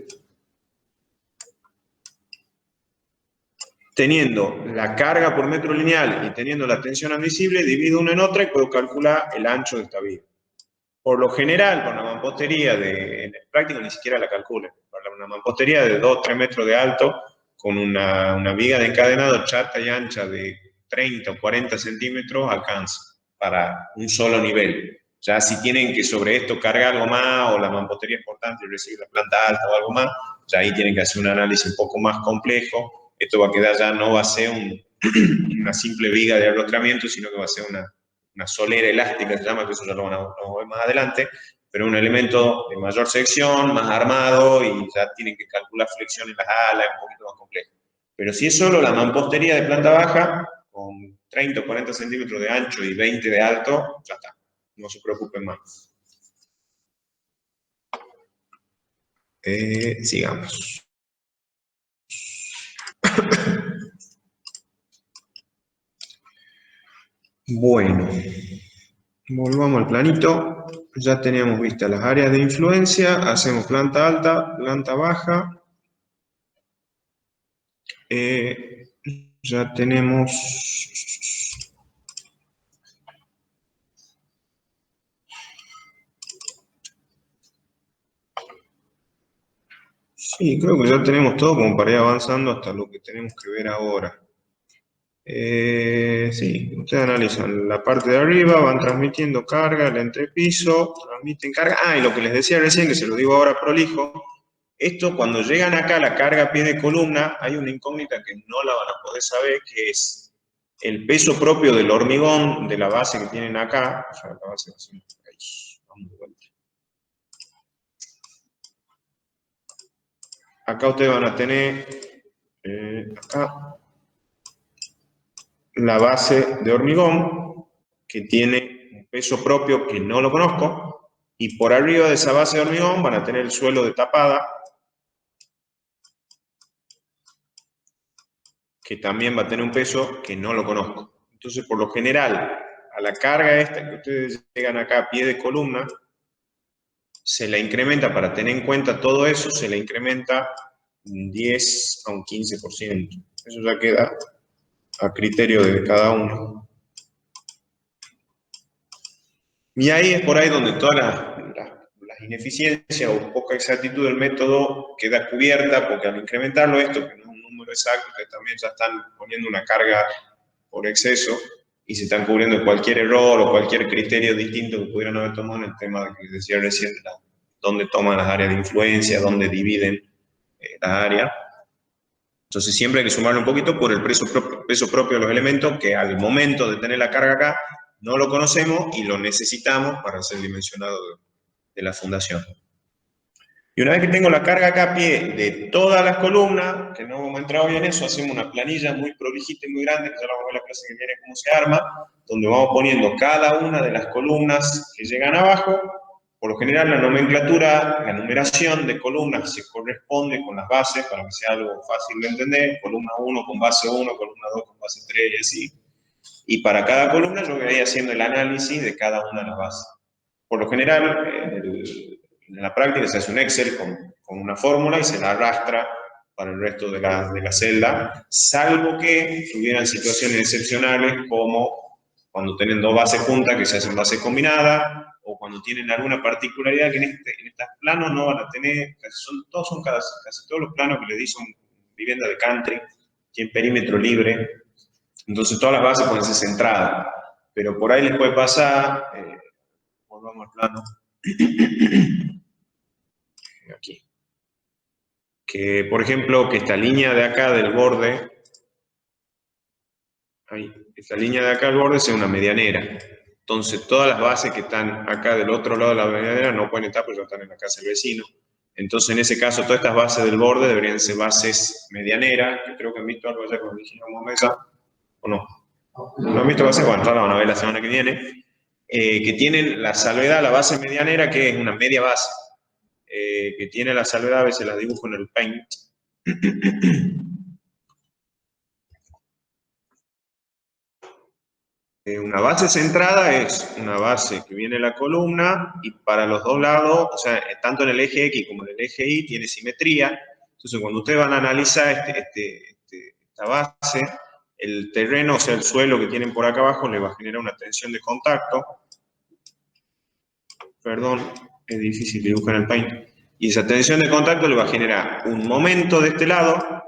teniendo la carga por metro lineal y teniendo la tensión admisible, divido una en otra y puedo calcular el ancho de esta viga. Por lo general, con la mampostería en el práctico ni siquiera la calculen. Para una mampostería de 2 o 3 metros de alto, con una viga de encadenado chata y ancha de 30 o 40 centímetros, alcanza para un solo nivel. Ya si tienen que sobre esto cargar algo más, o la mampostería es importante y recibir la planta alta o algo más, ya ahí tienen que hacer un análisis un poco más complejo. Esto va a quedar ya, no va a ser una simple viga de arrostramiento, sino que va a ser una solera elástica, se llama, que eso ya lo vamos a ver más adelante, pero un elemento de mayor sección, más armado, y ya tienen que calcular flexión en las alas, es un poquito más complejo. Pero si es solo la mampostería de planta baja, con 30 o 40 centímetros de ancho y 20 de alto, ya está. No se preocupen más. Sigamos. Bueno, volvamos al planito. Ya teníamos vistas las áreas de influencia. Hacemos planta alta, planta baja. Ya tenemos... Sí, creo que ya tenemos todo como para ir avanzando hasta lo que tenemos que ver ahora. Sí, ustedes analizan la parte de arriba, van transmitiendo carga, el entrepiso, transmiten carga. Ah, y lo que les decía recién, que se lo digo ahora prolijo, esto cuando llegan acá a la carga a pie de columna, hay una incógnita que no la van a poder saber, que es el peso propio del hormigón, de la base que tienen acá. O sea, la base así, ahí, vamos de vuelta. Acá ustedes van a tener, acá, la base de hormigón, que tiene un peso propio que no lo conozco, y por arriba de esa base de hormigón van a tener el suelo de tapada, que también va a tener un peso que no lo conozco. Entonces, por lo general, a la carga esta que ustedes llegan acá a pie de columna, se la incrementa, para tener en cuenta todo eso, se la incrementa un 10 a un 15%. Eso ya queda a criterio de cada uno. Y ahí es por ahí donde todas las ineficiencias o poca exactitud del método queda cubierta, porque al incrementarlo esto, que no es un número exacto, que también ya están poniendo una carga por exceso y se están cubriendo cualquier error o cualquier criterio distinto que pudieran haber tomado en el tema que decía recién, dónde toman las áreas de influencia, dónde dividen las áreas. Entonces siempre hay que sumarle un poquito por el peso propio de los elementos, que al momento de tener la carga acá, no lo conocemos y lo necesitamos para ser dimensionado de la fundación. Y una vez que tengo la carga acá a pie de todas las columnas, que no hemos entrado bien en eso, hacemos una planilla muy prolijita y muy grande, que ya lo vamos a ver la clase que viene cómo se arma, donde vamos poniendo cada una de las columnas que llegan abajo. Por lo general la nomenclatura, la numeración de columnas se corresponde con las bases, para que sea algo fácil de entender, columna 1 con base 1, columna 2 con base 3 y así. Y para cada columna yo voy haciendo el análisis de cada una de las bases. Por lo general, en la práctica se hace un Excel con una fórmula y se la arrastra para el resto de la celda, salvo que tuvieran situaciones excepcionales como cuando tienen dos bases juntas que se hacen base combinada, o cuando tienen alguna particularidad que en estos planos no van a tener, casi todos los planos que les di son vivienda de country, tienen perímetro libre, entonces todas las bases pueden ser centradas, pero por ahí les puede pasar, volvamos al plano, aquí, que por ejemplo que esta línea de acá del borde, ahí, esta línea de acá del borde sea una medianera. Entonces todas las bases que están acá del otro lado de la medianera no pueden estar porque ya están en la casa del vecino. Entonces en ese caso todas estas bases del borde deberían ser bases medianeras, que creo que han visto algo allá cuando dijimos mesa, ¿o no? ¿No han visto bases? Bueno, ya la van a ver la semana que viene. Que tienen la salvedad, la base medianera, que es una media base. Que tiene la salvedad, a veces las dibujo en el Paint. Una base centrada es una base que viene en la columna y para los dos lados, o sea, tanto en el eje X como en el eje Y, tiene simetría. Entonces, cuando ustedes van a analizar esta base, el terreno, o sea, el suelo que tienen por acá abajo, le va a generar una tensión de contacto. Perdón, es difícil dibujar en el Paint. Y esa tensión de contacto le va a generar un momento de este lado,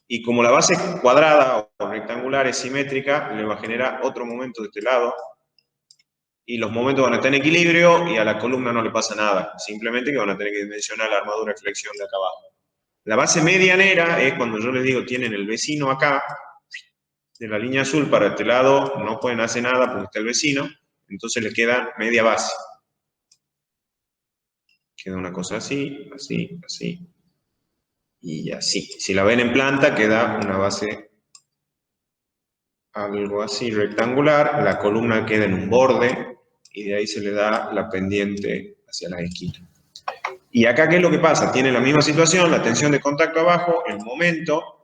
y como la base es cuadrada o rectangular es simétrica, le va a generar otro momento de este lado, y los momentos van a estar en equilibrio y a la columna no le pasa nada, simplemente que van a tener que dimensionar la armadura de flexión de acá abajo. La base medianera es cuando yo les digo tienen el vecino acá, de la línea azul para este lado no pueden hacer nada porque está el vecino, entonces les queda media base. Queda una cosa así, así, así y así. Si la ven en planta, queda una base algo así rectangular, la columna queda en un borde, y de ahí se le da la pendiente hacia las esquinas. Y acá, ¿qué es lo que pasa? Tiene la misma situación, la tensión de contacto abajo, el momento,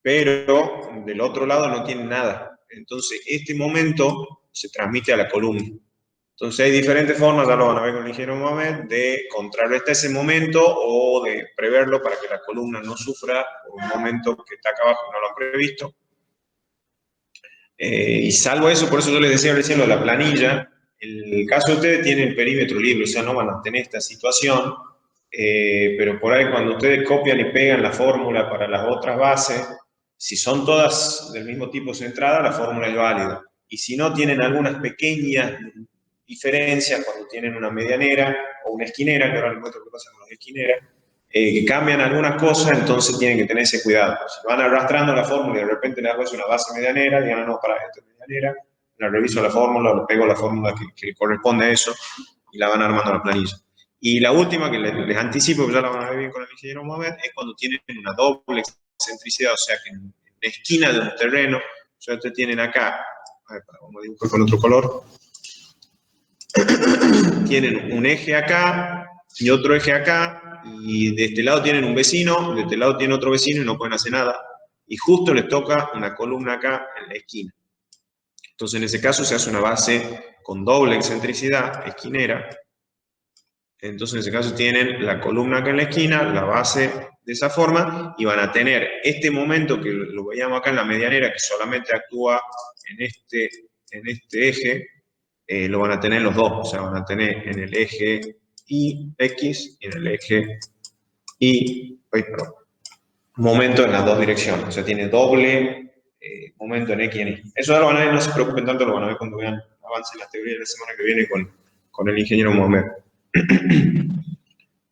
pero del otro lado no tiene nada. Entonces, este momento se transmite a la columna. Entonces, hay diferentes formas, ya lo van a ver con el ingeniero Mohamed, de contrarrestar ese momento o de preverlo para que la columna no sufra por un momento que está acá abajo y no lo han previsto. Y salvo eso, por eso yo les decía recién lo de la planilla, el caso de ustedes tienen el perímetro libre, o sea, no van a tener esta situación, pero por ahí cuando ustedes copian y pegan la fórmula para las otras bases, si son todas del mismo tipo centrada, la fórmula es válida. Y si no, tienen algunas pequeñas diferencias cuando tienen una medianera o una esquinera, que ahora les muestro qué pasa con las esquineras, que cambian algunas cosas, entonces tienen que tener ese cuidado. Si van arrastrando la fórmula y de repente le hago una base medianera, digan, no, para esta medianera, la reviso la fórmula, le pego la fórmula que corresponde a eso y la van armando la planilla. Y la última, que les anticipo, que ya la van a ver bien con el ingeniero Mohamed, es cuando tienen una doble excentricidad, o sea que en la esquina de un terreno, o sea, ustedes tienen acá, a ver, vamos a dibujar con otro color, tienen un eje acá y otro eje acá, y de este lado tienen un vecino, de este lado tienen otro vecino y no pueden hacer nada. Y justo les toca una columna acá en la esquina. Entonces, en ese caso se hace una base con doble excentricidad, esquinera. Entonces, en ese caso tienen la columna acá en la esquina, la base de esa forma, y van a tener este momento que lo veíamos acá en la medianera, que solamente actúa en este eje, lo van a tener los dos, o sea, van a tener en el eje Y, X, y en el eje Y, momento en las dos direcciones, o sea, tiene doble momento en X y en Y. Eso ya lo van a ver, no se preocupen tanto, lo van a ver cuando vean avance en la teoría de la semana que viene con el ingeniero Mohamed.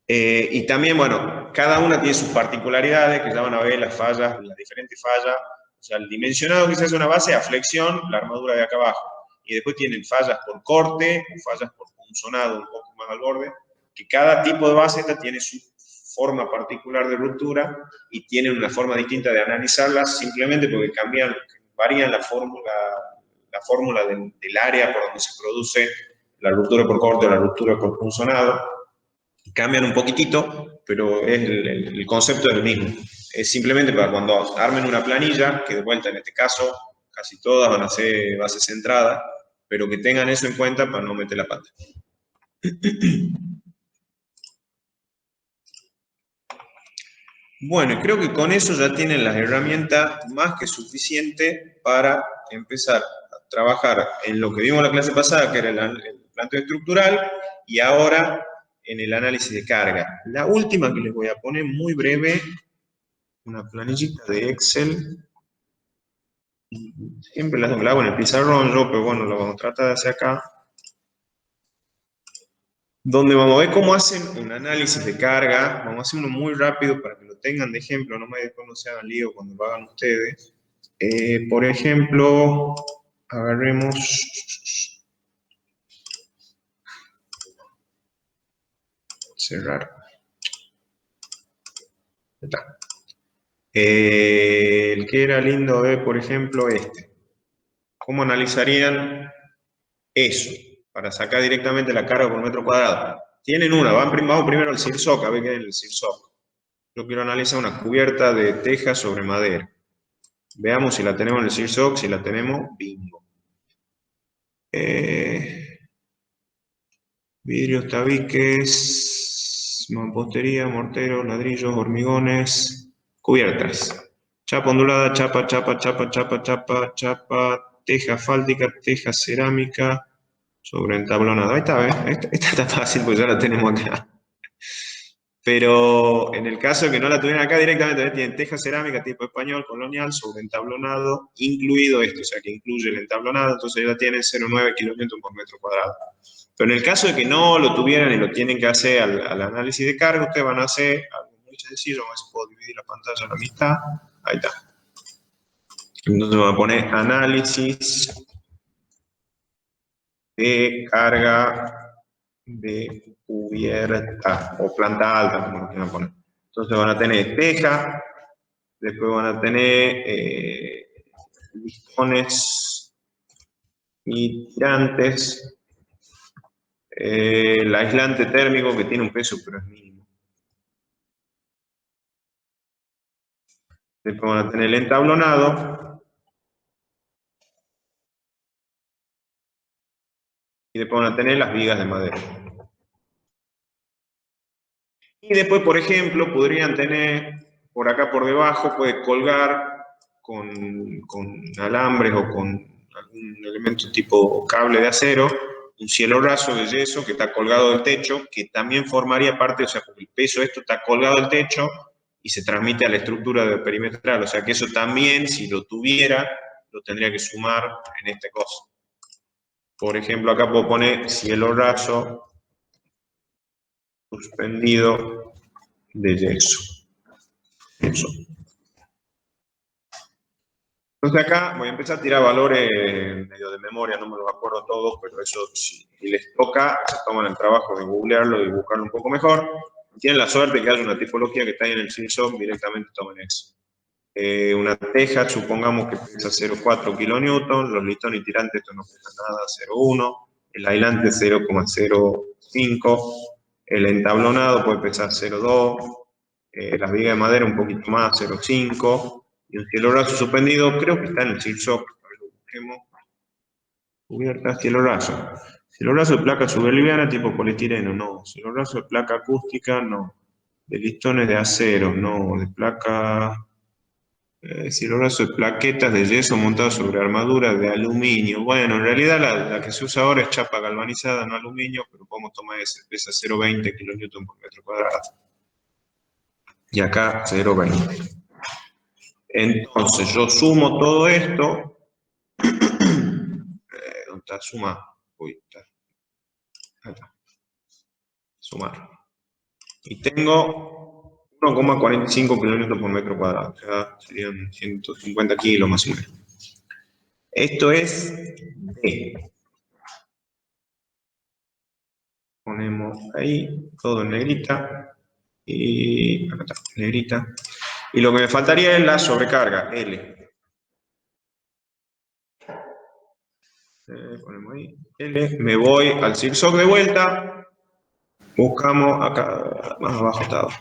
Y también, bueno, cada una tiene sus particularidades, que ya van a ver las fallas, las diferentes fallas. O sea, el dimensionado que se hace una base a flexión, la armadura de acá abajo. Y después tienen fallas por corte, o fallas por punzonado un poco más al borde, que cada tipo de base esta tiene su forma particular de ruptura y tienen una forma distinta de analizarlas, simplemente porque varían la fórmula del área por donde se produce la ruptura por corte o la ruptura por punzonado. Cambian un poquitito, pero el concepto es el mismo. Es simplemente para cuando armen una planilla, que de vuelta en este caso casi todas van a ser bases centradas, pero que tengan eso en cuenta para no meter la pata. Bueno, creo que con eso ya tienen las herramientas más que suficientes para empezar a trabajar en lo que vimos en la clase pasada, que era el planteo estructural, y ahora en el análisis de carga. La última que les voy a poner muy breve, una planillita de Excel. Siempre la hago en el pizarrón yo, pero bueno, lo vamos a tratar de hacer acá. Donde vamos a ver cómo hacen un análisis de carga. Vamos a hacer uno muy rápido para que lo tengan de ejemplo, después no se hagan lío cuando lo hagan ustedes. Por ejemplo, agarremos... Cerrar. Está. El que era lindo ver, por ejemplo, este. ¿Cómo analizarían eso? Para sacar directamente la carga por metro cuadrado. Tienen una, vamos primero al CIRSOC, a ver qué es el CIRSOC. Yo quiero analizar una cubierta de teja sobre madera. Veamos si la tenemos en el CIRSOC, si la tenemos, bingo. Vidrios, tabiques, mampostería, morteros, ladrillos, hormigones, cubiertas. Chapa ondulada, chapa, teja asfáltica, teja cerámica, sobre entablonado. Ahí está, ¿ves? Esta está fácil porque ya la tenemos acá. Pero en el caso de que no la tuvieran acá directamente, tienen teja cerámica tipo español, colonial, sobre entablonado, incluido esto, o sea que incluye el entablonado, entonces ya tienen 0,9 kilómetros por metro cuadrado. Pero en el caso de que no lo tuvieran y lo tienen que hacer al análisis de carga, ustedes van a hacer algo muy sencillo, a ver si puedo dividir la pantalla a la mitad. Ahí está. Entonces van a poner análisis de carga de cubierta o planta alta, como lo quieran poner. Entonces van a tener teja, después van a tener listones y tirantes, el aislante térmico que tiene un peso pero es mínimo. Después van a tener el entablonado. Y después van a tener las vigas de madera. Y después, por ejemplo, podrían tener, por acá por debajo, puede colgar con alambres o con algún elemento tipo cable de acero, un cielo raso de yeso que está colgado del techo, que también formaría parte, o sea, porque el peso de esto está colgado del techo y se transmite a la estructura de perimetral, o sea que eso también, si lo tuviera, lo tendría que sumar en este coso. Por ejemplo, acá puedo poner cielo raso suspendido de yeso. Eso. Entonces acá voy a empezar a tirar valores medio de memoria, no me los acuerdo todos, pero eso si les toca, se toman el trabajo de googlearlo y buscarlo un poco mejor. Tienen la suerte que haya una tipología que está ahí en el CIRSOC, directamente tomen eso. Una teja, supongamos que pesa 0,4 kilonewton, los listones y tirantes, esto no pesa nada, 0,1, el aislante 0,05, el entablonado puede pesar 0,2, las vigas de madera un poquito más, 0,5, y un cielo raso suspendido, creo que está en el CIRSOC, a ver, lo busquemos. Cubierta, cielo raso. Cielo raso de placa superliviana tipo poliestireno, no. Cielo raso de placa acústica, no. De listones de acero, no. De placa... cielo raso de plaquetas de yeso montadas sobre armadura de aluminio. Bueno, en realidad la que se usa ahora es chapa galvanizada, no aluminio, pero podemos tomar ese, pesa 0,20 kilonewton por metro cuadrado. Y acá 0,20. Entonces yo sumo todo esto. ¿Dónde está? Suma. Uy, está. Ahí está. Sumar. Y tengo 1,45 kilómetros por metro cuadrado. O sea, serían 150 kilos más o menos. Esto es D. Ponemos ahí, todo en negrita. Y acá está, negrita. Y lo que me faltaría es la sobrecarga, L. Ponemos ahí, L. Me voy al CIRSOC de vuelta. Buscamos acá, más abajo estaba.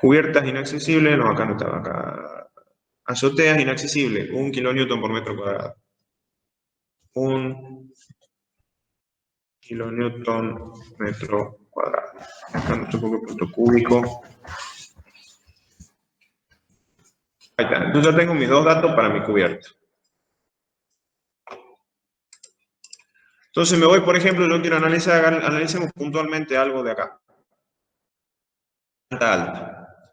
Cubiertas inaccesibles, no, acá no estaba, acá. Azoteas inaccesibles, 1 kilonewton por metro cuadrado. 1 kilonewton metro cuadrado. Acá no tengo que punto cúbico. Ahí está, entonces ya tengo mis dos datos para mi cubierta. Entonces me voy, por ejemplo, yo quiero analizar, analicemos puntualmente algo de acá. Planta alta.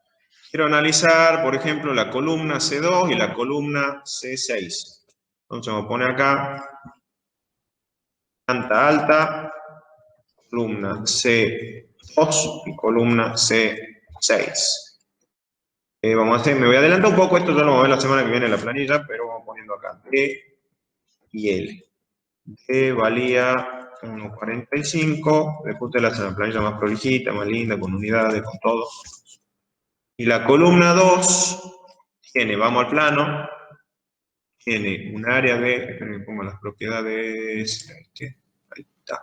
Quiero analizar, por ejemplo, la columna C2 y la columna C6. Entonces vamos a poner acá planta alta, columna C2 y columna C6. Vamos a hacer, me voy a adelantar un poco, esto ya lo vamos a ver la semana que viene en la planilla, pero vamos poniendo acá D y L. D valía 1,45, después usted le hace una planilla más prolijita, más linda, con unidades, con todo. Y la columna 2 tiene, vamos al plano, tiene un área de, esperen que ponga las propiedades, ahí está.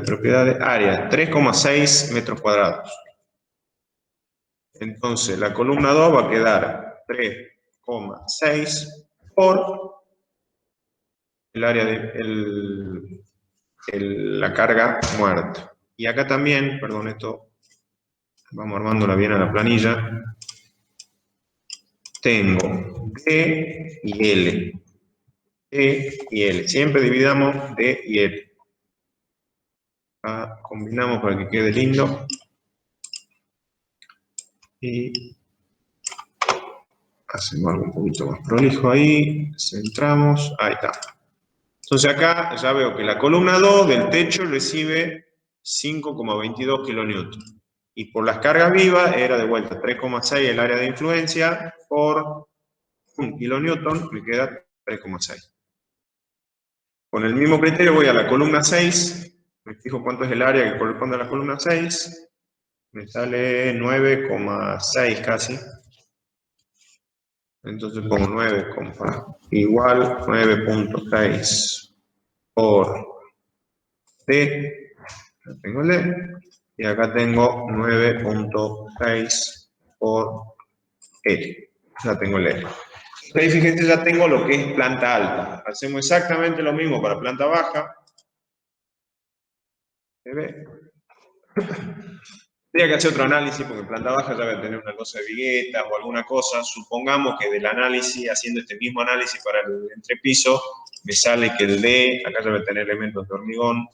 Propiedades, área, 3,6 metros cuadrados. Entonces, la columna 2 va a quedar 3,6 por el área de la carga muerta. Y acá también, perdón, esto, vamos armándola bien a la planilla. Tengo D y L. D y L. Siempre dividamos D y L. Acá combinamos para que quede lindo. Y hacemos algo un poquito más prolijo ahí. Centramos. Ahí está. Entonces acá ya veo que la columna 2 del techo recibe 5,22 kilonewton. Y por las cargas vivas era de vuelta 3,6 el área de influencia por 1 kilonewton, me queda 3,6. Con el mismo criterio voy a la columna 6, me fijo cuánto es el área que corresponde a la columna 6, Me sale 9,6 casi. Entonces pongo 9, igual 9.6 por D. Acá tengo el D. Y acá tengo 9.6 por L. Ya tengo el L. Ahí fíjense, ya tengo lo que es planta alta. Hacemos exactamente lo mismo para planta baja. ¿Se ve? Tenía que hacer otro análisis porque en planta baja ya voy a tener una cosa de viguetas o alguna cosa. Supongamos que del análisis, haciendo este mismo análisis para el entrepiso, me sale que el D, acá ya voy a tener elementos de hormigón,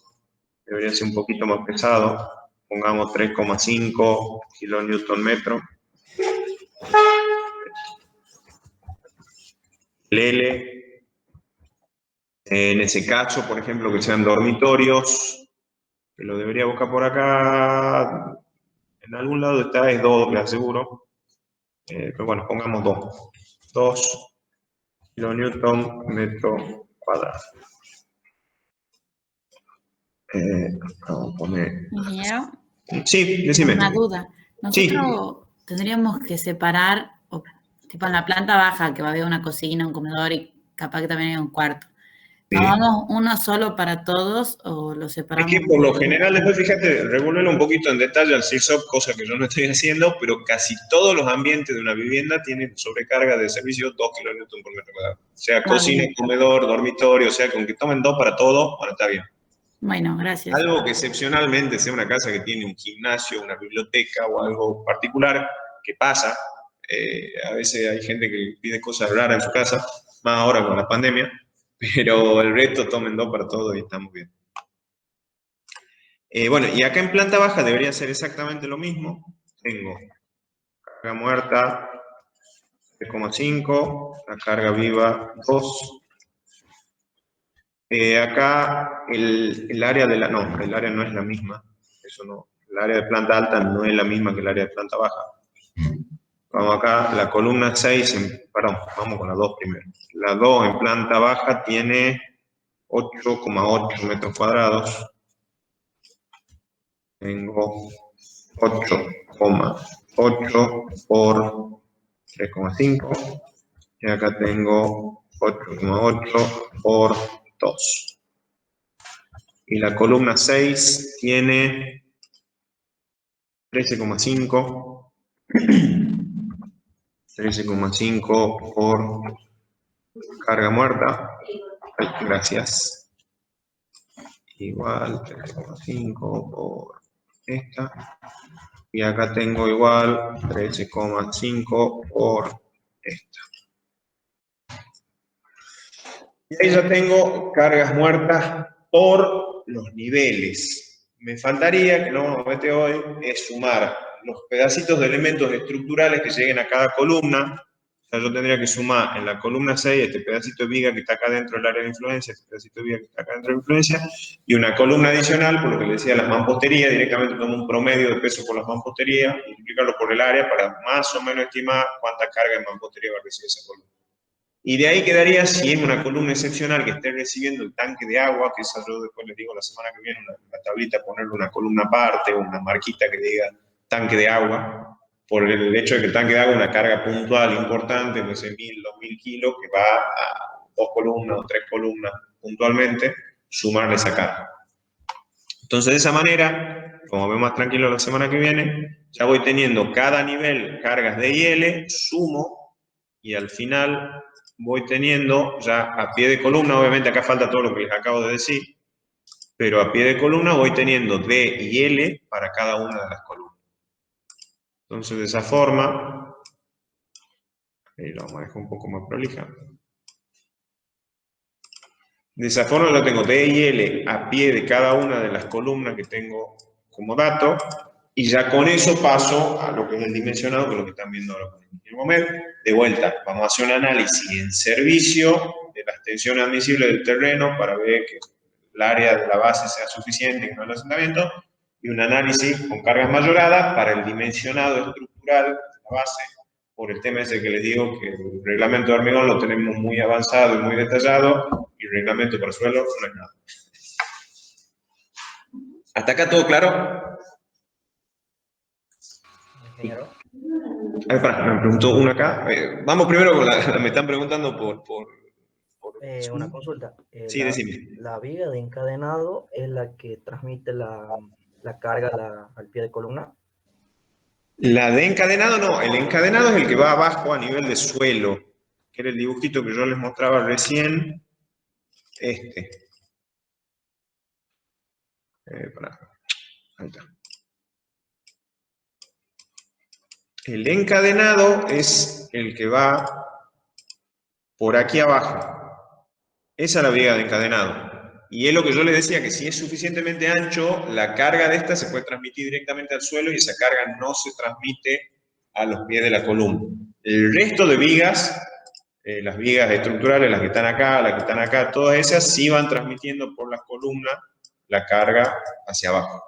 debería ser un poquito más pesado. Pongamos 3,5 kilonewton metro. El L, en ese caso, por ejemplo, que sean dormitorios, que lo debería buscar por acá, en algún lado está, es 2, le aseguro. Pero bueno, pongamos 2. 2 kilonewton metro cuadrado. Vamos a poner... Ingeniero, Sí, decime. una duda. Sí. Nosotros tendríamos que separar, tipo en la planta baja, que va a haber una cocina, un comedor y capaz que también hay un cuarto. Sí. ¿Tomamos uno solo para todos o lo Es separamos? que por lo general, después fíjate, revuélvelo un poquito en detalle al CIRSOP, cosa que yo no estoy haciendo, pero casi todos los ambientes de una vivienda tienen sobrecarga de servicio 2 kilonewton por metro cuadrado. O sea, cocina, bien. comedor, dormitorio, o sea, con que tomen 2 para todo, bueno, está bien. Bueno, gracias. Algo que excepcionalmente sea una casa que tiene un gimnasio, una biblioteca o algo particular, que pasa, a veces hay gente que pide cosas raras en su casa, más ahora con la pandemia, pero el resto tomen 2 para todo y estamos bien. Bueno, y acá en planta baja debería ser exactamente lo mismo. Tengo carga muerta 3,5, la carga viva 2. Acá el área de la... No, el área no es la misma. Eso no. El área de planta alta no es la misma que el área de planta baja. Vamos acá, la columna 6, perdón, vamos con la 2 primero. La 2 en planta baja tiene 8,8 metros cuadrados. Tengo 8,8 por 3,5. Y acá tengo 8,8 por 2. Y la columna 6 tiene 13,5. 13,5 por carga muerta. Ay, gracias. Igual 13,5 por esta. Y acá tengo igual 13,5 por esta. Y ahí ya tengo cargas muertas por los niveles. Me faltaría, que no vamos a meter hoy, es sumar los pedacitos de elementos estructurales que lleguen a cada columna. O sea, yo tendría que sumar en la columna 6 este pedacito de viga que está acá dentro del área de influencia, este pedacito de viga que está acá dentro de la influencia, y una columna adicional, por lo que le decía, las mamposterías, directamente tomo un promedio de peso por las mamposterías, y multiplicarlo por el área para más o menos estimar cuánta carga de mampostería va a recibir esa columna. Y de ahí quedaría, si es una columna excepcional que esté recibiendo el tanque de agua, que esa yo después les digo la semana que viene, una tablita, ponerle una columna aparte, o una marquita que diga tanque de agua, por el hecho de que el tanque de agua es una carga puntual importante, no sé, 1.000, 2.000 kilos, que va a 2 columnas o 3 columnas puntualmente, sumarle esa carga. Entonces, de esa manera, como veo más tranquilo la semana que viene, ya voy teniendo cada nivel cargas D y L, sumo, y al final voy teniendo ya a pie de columna, obviamente acá falta todo lo que les acabo de decir, pero a pie de columna voy teniendo D y L para cada una de las columnas. Entonces, de esa forma, ahí lo vamos a dejar un poco más prolija. De esa forma yo tengo D y L a pie de cada una de las columnas que tengo como dato, y ya con eso paso a lo que es el dimensionado, que es lo que están viendo ahora con el momento. De vuelta, vamos a hacer un análisis en servicio de las tensiones admisibles del terreno para ver que el área de la base sea suficiente, que no el asentamiento, y un análisis con cargas mayoradas para el dimensionado estructural de la base, por el tema ese que les digo que el reglamento de hormigón lo tenemos muy avanzado y muy detallado, y el reglamento para suelo no es nada. ¿Hasta acá todo claro? ingeniero. A ver, pará, me preguntó una acá. Vamos primero con me están preguntando por Una consulta. Sí, decime. La viga de encadenado es la que transmite la carga al pie de columna. La de encadenado no, el encadenado es el que va abajo a nivel de suelo, que era el dibujito que yo les mostraba recién. Pará. Ahí está. El encadenado es el que va por aquí abajo. Esa es la viga de encadenado. Y es lo que yo les decía, que si es suficientemente ancho, la carga de esta se puede transmitir directamente al suelo y esa carga no se transmite a los pies de la columna. El resto de vigas, las vigas estructurales, las que están acá, todas esas sí van transmitiendo por las columnas la carga hacia abajo.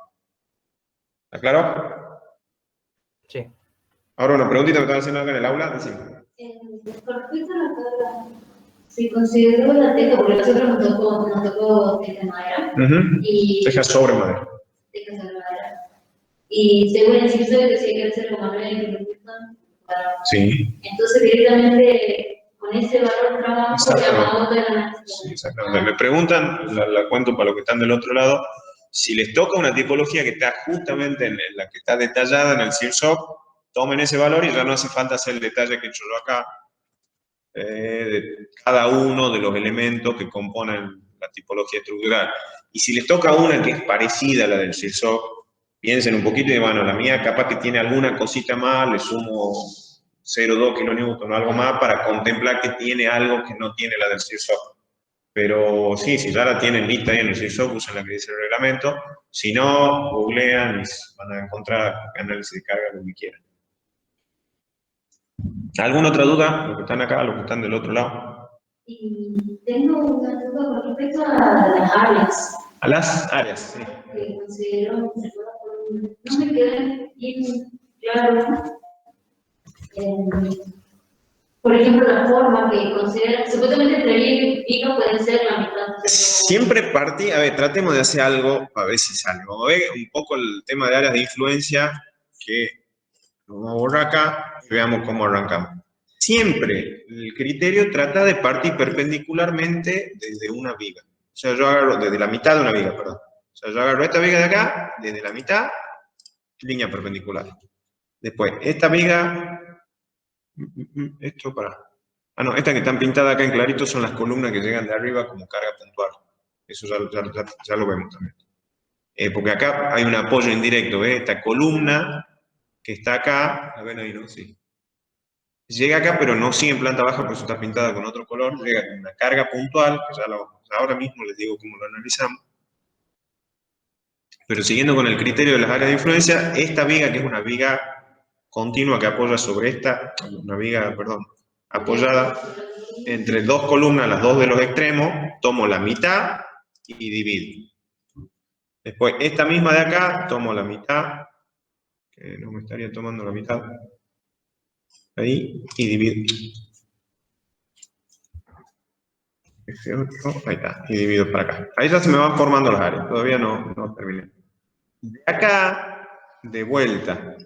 ¿Está claro? Sí. Ahora una preguntita que están haciendo acá en el aula. Sí. Con respecto a la carga, se consideró la teja, porque nosotros nos tocó teja de madera. Y teja sobre madera. Teja sobre madera. Y según el CIRSO decía que era 0,9 para. Sí. Entonces directamente con ese valor trabajo llamado de la. Sí, exactamente. Me preguntan, la cuento para los que están del otro lado, si les toca una tipología que está justamente en la que está detallada en el CIRSO, tomen ese valor y ya no hace falta hacer el detalle que he hecho yo acá, de cada uno de los elementos que componen la tipología estructural. Y si les toca una que es parecida a la del CIRSO, piensen un poquito y bueno, la mía capaz que tiene alguna cosita más, le sumo 0,2 kilonewton o algo más para contemplar que tiene algo que no tiene la del CIRSO. Pero sí, si ya la tienen lista ahí en el CIRSO, usen la que dice el reglamento. Si no, googlean y van a encontrar análisis de carga, lo que quieran. ¿Alguna otra duda? Los que están acá, los que están del otro lado. Y tengo una duda con respecto a las áreas. A las áreas, sí. Que considero, no me queda bien claro. Por ejemplo, la forma que considera, supuestamente entre bien y no pueden ser la mitad. Pero... Siempre partí, a ver, tratemos de hacer algo, a ver si sale. Vamos a ver un poco el tema de áreas de influencia, que lo vamos a borrar acá y veamos cómo arrancamos. Siempre el criterio trata de partir perpendicularmente desde una viga. O sea, yo agarro desde la mitad de una viga, perdón. O sea, yo agarro esta viga de acá, desde la mitad, línea perpendicular. Después, esta viga... Esto para... Ah, no, estas que están pintadas acá en clarito son las columnas que llegan de arriba como carga puntual. Eso ya lo vemos también. Porque acá hay un apoyo indirecto, ¿ves? Esta columna que está acá, la ven ahí, ¿no? Sí. Llega acá, pero no sigue en planta baja, por eso está pintada con otro color. Llega con una carga puntual, que ahora mismo les digo cómo lo analizamos. Pero siguiendo con el criterio de las áreas de influencia, esta viga, que es una viga continua que apoya sobre esta, una viga, perdón, apoyada entre dos columnas, las dos de los extremos, tomo la mitad y divido. Después, esta misma de acá, tomo la mitad, que no me estaría tomando la mitad, ahí, y divido. Este otro, ahí está, y divido para acá. Ahí ya se me van formando las áreas, todavía no terminé. De acá, de vuelta,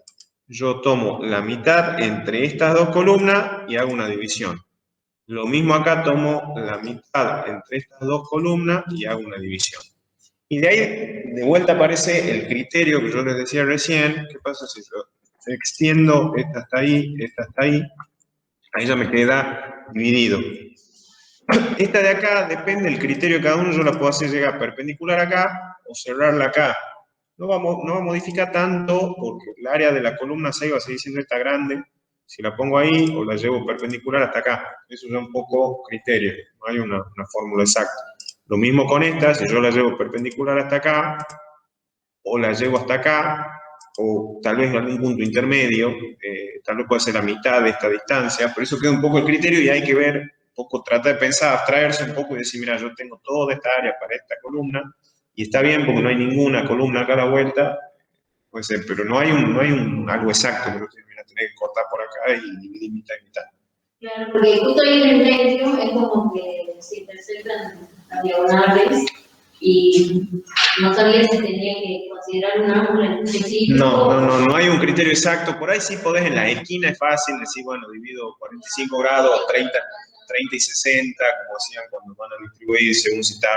yo tomo la mitad entre estas dos columnas y hago una división. Lo mismo acá, tomo la mitad entre estas dos columnas y hago una división. Y de ahí, de vuelta aparece el criterio que yo les decía recién. ¿Qué pasa si yo extiendo esta hasta ahí, esta hasta ahí? Ahí ya me queda dividido. Esta de acá depende del criterio de cada uno. Yo la puedo hacer llegar perpendicular acá o cerrarla acá. No va a modificar tanto porque el área de la columna 6 va a seguir siendo esta grande. Si la pongo ahí o la llevo perpendicular hasta acá. Eso es un poco criterio, no hay una fórmula exacta. Lo mismo con esta, si yo la llevo perpendicular hasta acá, o la llevo hasta acá, o tal vez en algún punto intermedio, tal vez puede ser la mitad de esta distancia, por eso queda un poco el criterio y hay que ver, un poco, tratar de pensar, abstraerse un poco y decir, mira, yo tengo toda esta área para esta columna, y está bien porque no hay ninguna columna acá a la vuelta, puede ser, pero no hay algo exacto, pero mira, tenés que cortar por acá y dividir mitad y mitad. Claro, porque justo ahí en el medio es como que se intersectan las diagonales Y no sabía si tenía que considerar un ángulo en específico. No hay un criterio exacto. Por ahí sí podés, en la esquina es fácil decir, bueno, divido 45 grados, 30 y 60, como decían cuando van a distribuir, según si está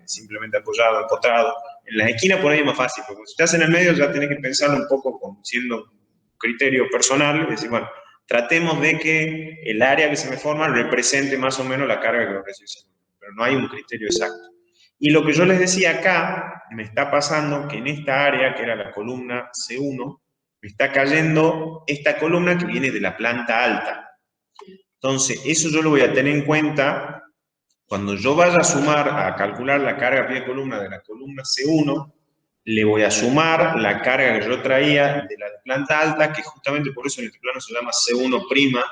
simplemente apoyado, empotrado. En la esquina por ahí es más fácil, porque si estás en el medio ya tenés que pensarlo un poco como siendo un criterio personal, y decir, bueno, tratemos de que el área que se me forma represente más o menos la carga que va a recibir, pero no hay un criterio exacto. Y lo que yo les decía acá, me está pasando que en esta área, que era la columna C1, me está cayendo esta columna que viene de la planta alta. Entonces, eso yo lo voy a tener en cuenta cuando yo vaya a sumar, a calcular la carga pie de columna de la columna C1, le voy a sumar la carga que yo traía de la planta alta, que justamente por eso en este plano se llama C1',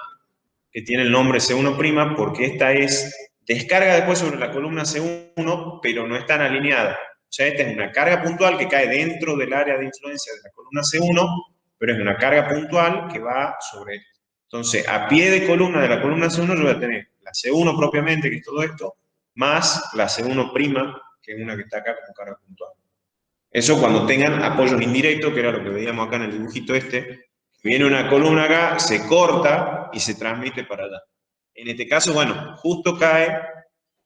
que tiene el nombre C1', porque esta es descarga después sobre la columna C1, pero no están alineadas. O sea, esta es una carga puntual que cae dentro del área de influencia de la columna C1, pero es una carga puntual que va sobre esto. Entonces, a pie de columna de la columna C1 yo voy a tener la C1 propiamente, que es todo esto, más la C1', que es una que está acá como carga puntual. Eso cuando tengan apoyos indirectos, que era lo que veíamos acá en el dibujito este, viene una columna acá, se corta y se transmite para allá. En este caso, bueno, justo cae,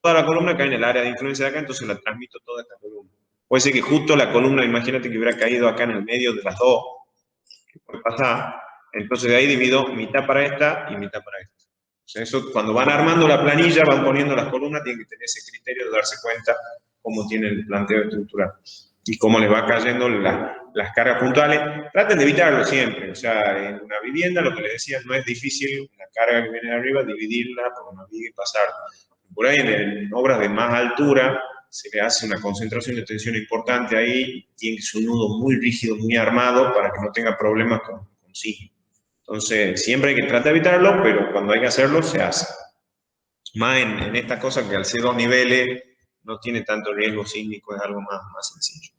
toda la columna cae en el área de influencia de acá, entonces la transmito toda esta columna. Puede ser que justo la columna, imagínate que hubiera caído acá en el medio de las dos, que puede pasar, entonces de ahí divido mitad para esta y mitad para esta. O sea, eso cuando van armando la planilla, van poniendo las columnas, tienen que tener ese criterio de darse cuenta cómo tiene el planteo estructural y cómo les va cayendo las cargas puntuales. Traten de evitarlo siempre, o sea, en una vivienda, lo que les decía, no es difícil la carga que viene de arriba, dividirla por una viga y pasar. Por ahí en obras de más altura se le hace una concentración de tensión importante ahí, tiene que ser un nudo muy rígido, muy armado, para que no tenga problemas con sí. Entonces, siempre hay que tratar de evitarlo, pero cuando hay que hacerlo, se hace. Más en esta cosa que al ser dos niveles no tiene tanto riesgo sísmico, es algo más sencillo.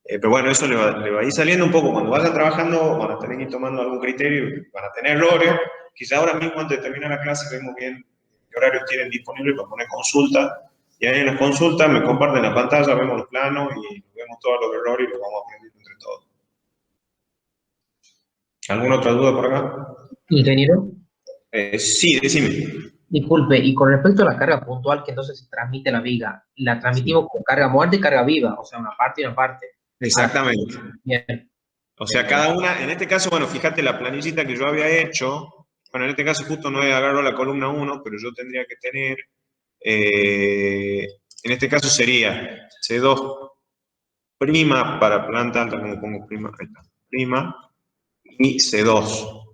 Pero bueno, eso le va a ir saliendo un poco. Cuando vayan trabajando, van a tener que ir tomando algún criterio, van a tener errores. Quizá ahora mismo, antes de terminar la clase, vemos bien qué horarios tienen disponibles para poner consulta. Y ahí en las consultas me comparten la pantalla, vemos los planos y vemos todos los errores y los vamos aprendiendo entre todos. ¿Alguna otra duda por acá? Ingeniero. Sí, decime. Disculpe, y con respecto a la carga puntual que entonces se transmite a la viga, la transmitimos con carga muerta y carga viva, o sea, una parte y una parte. Exactamente. Bien. O sea, cada una, en este caso, bueno, fíjate la planillita que yo había hecho, bueno, en este caso justo no he agarrado la columna 1, pero yo tendría que tener, en este caso sería C2' para planta alta, como pongo prima, ahí está, prima, y C2.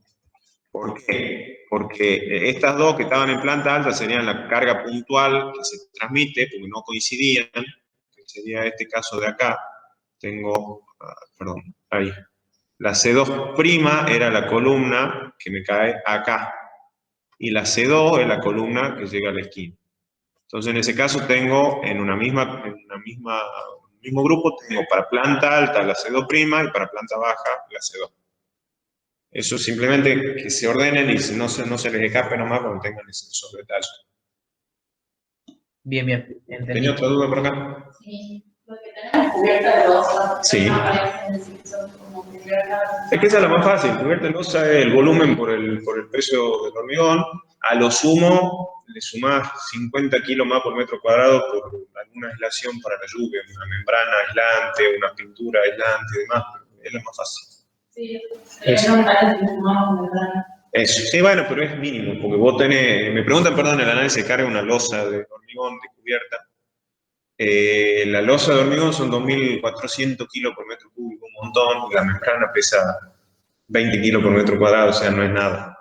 ¿Por qué? Porque estas dos que estaban en planta alta serían la carga puntual que se transmite, porque no coincidían, que sería este caso de acá. Tengo, perdón, ahí. La C2' era la columna que me cae acá. Y la C2 es la columna que llega a la esquina. Entonces, en ese caso tengo en un mismo grupo, tengo para planta alta la C2' y para planta baja la C2. Eso simplemente que se ordenen y no se les escape nomás cuando tengan esos detalles. Bien, bien. Entendí. ¿Tenía otra duda por acá? Sí, lo que tenemos cubierta de losa. Sí. Aparece en el sitio como cubierta. Es que esa es la más fácil. Cubierta de losa es el volumen por el peso del hormigón. A lo sumo le sumás 50 kilos más por metro cuadrado por alguna aislación para la lluvia, una membrana aislante, una pintura aislante y demás. Es lo más fácil. Sí, Eso. no parece más, ¿verdad? Eso, sí, bueno, pero es mínimo, porque vos tenés, me preguntan, perdón, el análisis de carga una losa de hormigón de cubierta. La losa de hormigón son 2.400 kilos por metro cúbico, un montón, y la membrana pesa 20 kilos por metro cuadrado, o sea, no es nada.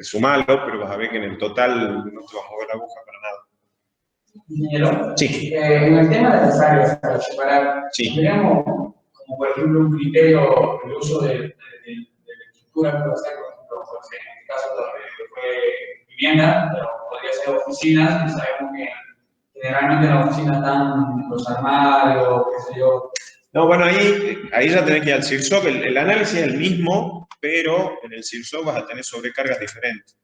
Sumalo, pero vas a ver que en el total no te va a mover la aguja para nada. Ingeniero, Sí. en el tema de las áreas para separar, Sí. tenemos como por ejemplo un criterio el uso de la estructura, por ejemplo, pues, en este caso fue vivienda, pero podría ser oficinas, y sabemos que generalmente en las oficinas están los armarios, qué sé yo. No, bueno, ahí ya tenés que ir al CIRSOC, el análisis es el mismo, pero en el CIRSOC vas a tener sobrecargas diferentes.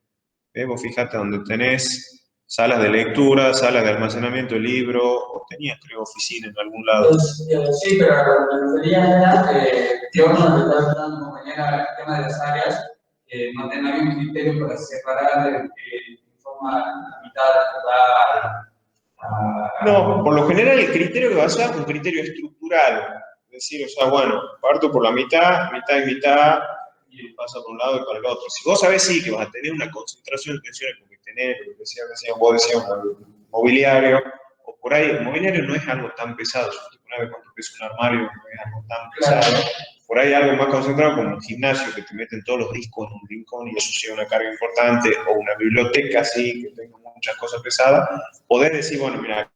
Vos fíjate donde tenés salas de lectura, salas de almacenamiento de libros, o tenías, creo, oficina en algún lado. Sí, pero me refería a que vos nos estás dando, compañera, el tema de las áreas, no tenía un criterio para separar de forma la mitad No, por lo general el criterio que vas a usar es un criterio estructural. Es decir, o sea, bueno, parto por la mitad, mitad y mitad, y pasa por un lado y para el otro. Si vos sabés, sí, que vas a tener una concentración de tensiones, porque tenés, lo que vos decías, un mobiliario, o por ahí, el mobiliario no es algo tan pesado. Si te pones a ver cuánto pesa un armario, no es algo tan pesado. Por ahí algo más concentrado, como un gimnasio, que te meten todos los discos en un rincón y eso sea una carga importante, o una biblioteca así, que tenga muchas cosas pesadas, podés decir, bueno, mira,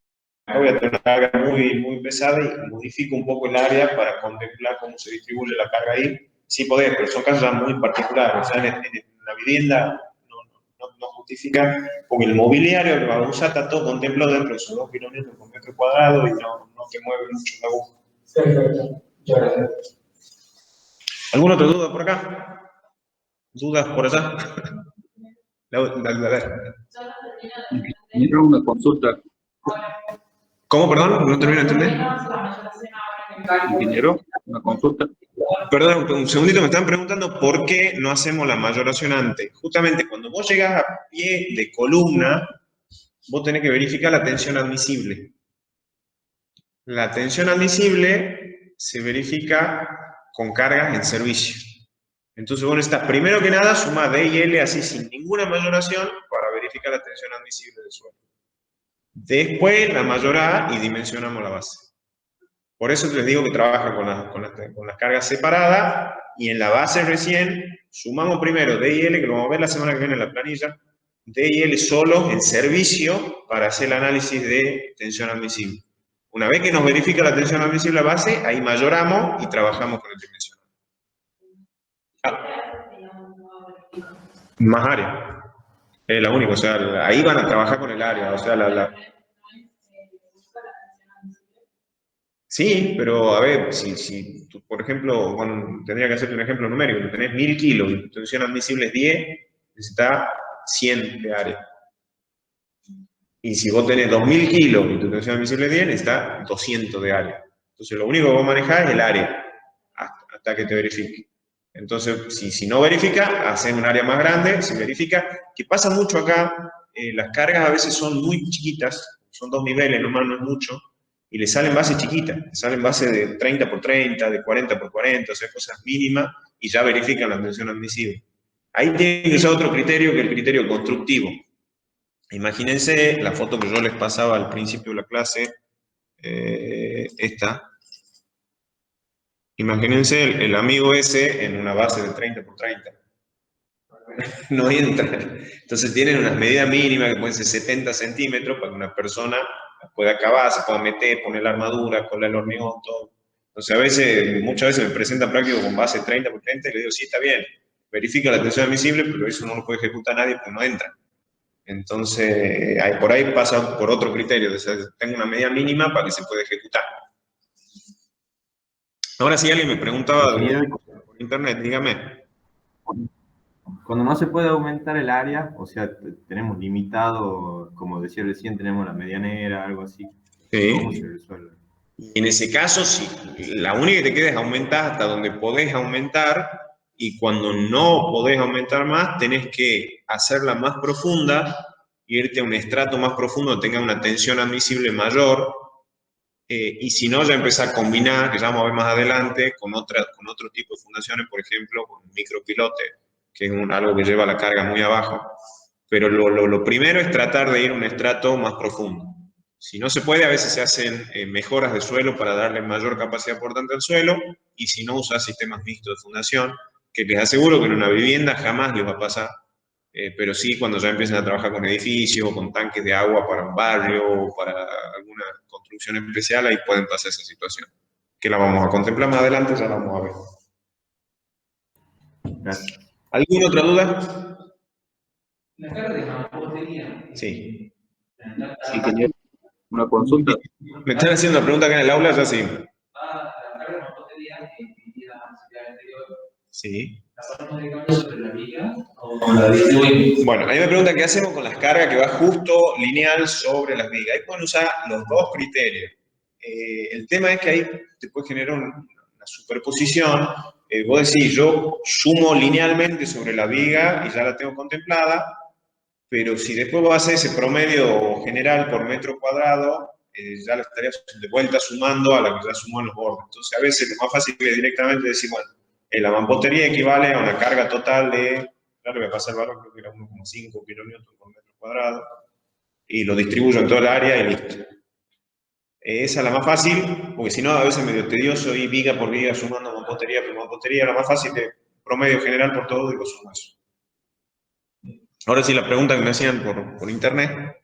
voy a tener una carga muy pesada y modifico un poco el área para contemplar cómo se distribuye la carga ahí. Sí podés, pero son casos ya muy particulares. O sea, en la vivienda no justifica, con el mobiliario que vas a usar está todo contemplado dentro de esos 2 kilómetros por metro cuadrado y no te mueve mucho la aguja. Perfecto. Muchas gracias. ¿Alguna otra duda por acá? ¿Dudas por allá? Quiero una consulta. ¿Cómo, perdón? No termino de entender. Ingeniero, una consulta. Perdón, un segundito, me están preguntando por qué no hacemos la mayoración antes. Justamente cuando vos llegás a pie de columna, vos tenés que verificar la tensión admisible. La tensión admisible se verifica con cargas en servicio. Entonces vos necesitas, primero que nada, sumar D y L así sin ninguna mayoración para verificar la tensión admisible del suelo. Después la mayorá y dimensionamos la base. Por eso les digo que trabajan con las cargas separadas y en la base recién sumamos primero D y L, que lo vamos a ver la semana que viene en la planilla, D y L solo en servicio para hacer el análisis de tensión admisible. Una vez que nos verifica la tensión admisible a base, ahí mayoramos y trabajamos con el dimensional. Más área. Es la única, o sea, ahí van a trabajar con el área, o sea, Sí, pero a ver, si tú, por ejemplo, bueno, tendría que hacerte un ejemplo numérico, tenés 1000 kilos y tu tensión admisible es 10, necesitas 100 de área. Y si vos tenés 2000 kilos y tu tensión admisible es 10, necesitas 200 de área. Entonces lo único que vos manejás es el área, hasta que te verifique. Entonces, si no verifica, haces un área más grande, si verifica, que pasa mucho acá, las cargas a veces son muy chiquitas, son 2 niveles, nomás no es mucho, y le salen bases chiquitas, le salen bases de 30 por 30, de 40 por 40, o sea, cosas mínimas, y ya verifican la tensión admisible. Ahí tiene que usar otro criterio que el criterio constructivo. Imagínense la foto que yo les pasaba al principio de la clase, esta. Imagínense el amigo ese en una base de 30 por 30. No entra. Entonces tienen unas medidas mínimas que pueden ser 70 centímetros para que una persona pueda acabar, se pueda meter, poner la armadura, colar el hormigón, todo. Entonces muchas veces me presentan práctico con base 30 por 30 y le digo, sí, está bien, verifica la tensión admisible, pero eso no lo puede ejecutar nadie porque no entra. Entonces, por ahí pasa por otro criterio, tengo una medida mínima para que se pueda ejecutar. Ahora sí, alguien me preguntaba por internet, dígame. Cuando no se puede aumentar el área, o sea, tenemos limitado, como decía recién, tenemos la medianera, algo así. Sí. ¿Cómo se resuelve? En ese caso, sí, la única que te queda es aumentar hasta donde podés aumentar, y cuando no podés aumentar más, tenés que hacerla más profunda, irte a un estrato más profundo, tenga una tensión admisible mayor, y si no, ya empezar a combinar, que ya vamos a ver más adelante, con otro tipo de fundaciones, por ejemplo, con un micropilote, que es algo que lleva la carga muy abajo. Pero lo primero es tratar de ir a un estrato más profundo. Si no se puede, a veces se hacen mejoras de suelo para darle mayor capacidad portante al suelo, y si no, usar sistemas mixtos de fundación, que les aseguro que en una vivienda jamás les va a pasar, pero sí cuando ya empiezan a trabajar con edificios, con tanques de agua para un barrio, o para alguna construcción especial, ahí pueden pasar esa situación. Que la vamos a contemplar más adelante, ya la vamos a ver. Gracias. ¿Alguna otra duda? La carga de mampostería. Sí. Sí, quería una consulta. Me están haciendo una pregunta acá en el aula, ya sí. La carga de mampostería, dividida en la anterior, Sí. ¿La ponemos directamente sobre la viga o la distribuimos? Bueno, ahí me preguntan qué hacemos con las cargas que va justo lineal sobre las vigas. Ahí pueden usar los dos criterios. El tema es que ahí te puede generar una superposición. Vos decís, yo sumo linealmente sobre la viga y ya la tengo contemplada, pero si después vos haces ese promedio general por metro cuadrado, ya lo estarías de vuelta sumando a la que ya sumó en los bordes. Entonces, a veces lo más fácil es directamente decir, bueno, la mampostería equivale a una carga total de, claro, me pasa el valor, creo que era 1,5 kilonewton por metro cuadrado, y lo distribuyo en toda el área y listo. Esa es la más fácil, porque si no, a veces es medio tedioso ir viga por viga sumando mampostería por mampostería. La más fácil es promedio general por todo y lo sumo eso. Ahora sí, la pregunta que me hacían por internet.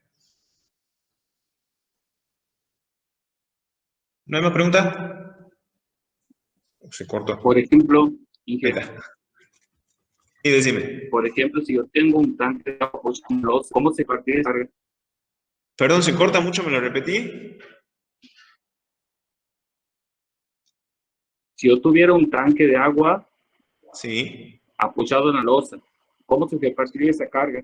¿No hay más preguntas? Se cortó. Por ejemplo, ingeniero, Y decime. por ejemplo, si yo tengo un tanque de agua con losa, ¿cómo se parte esa carga? Perdón, se corta mucho, ¿me lo repetí? Si yo tuviera un tanque de agua sí, apoyado en la losa, ¿cómo se repartiría esa carga?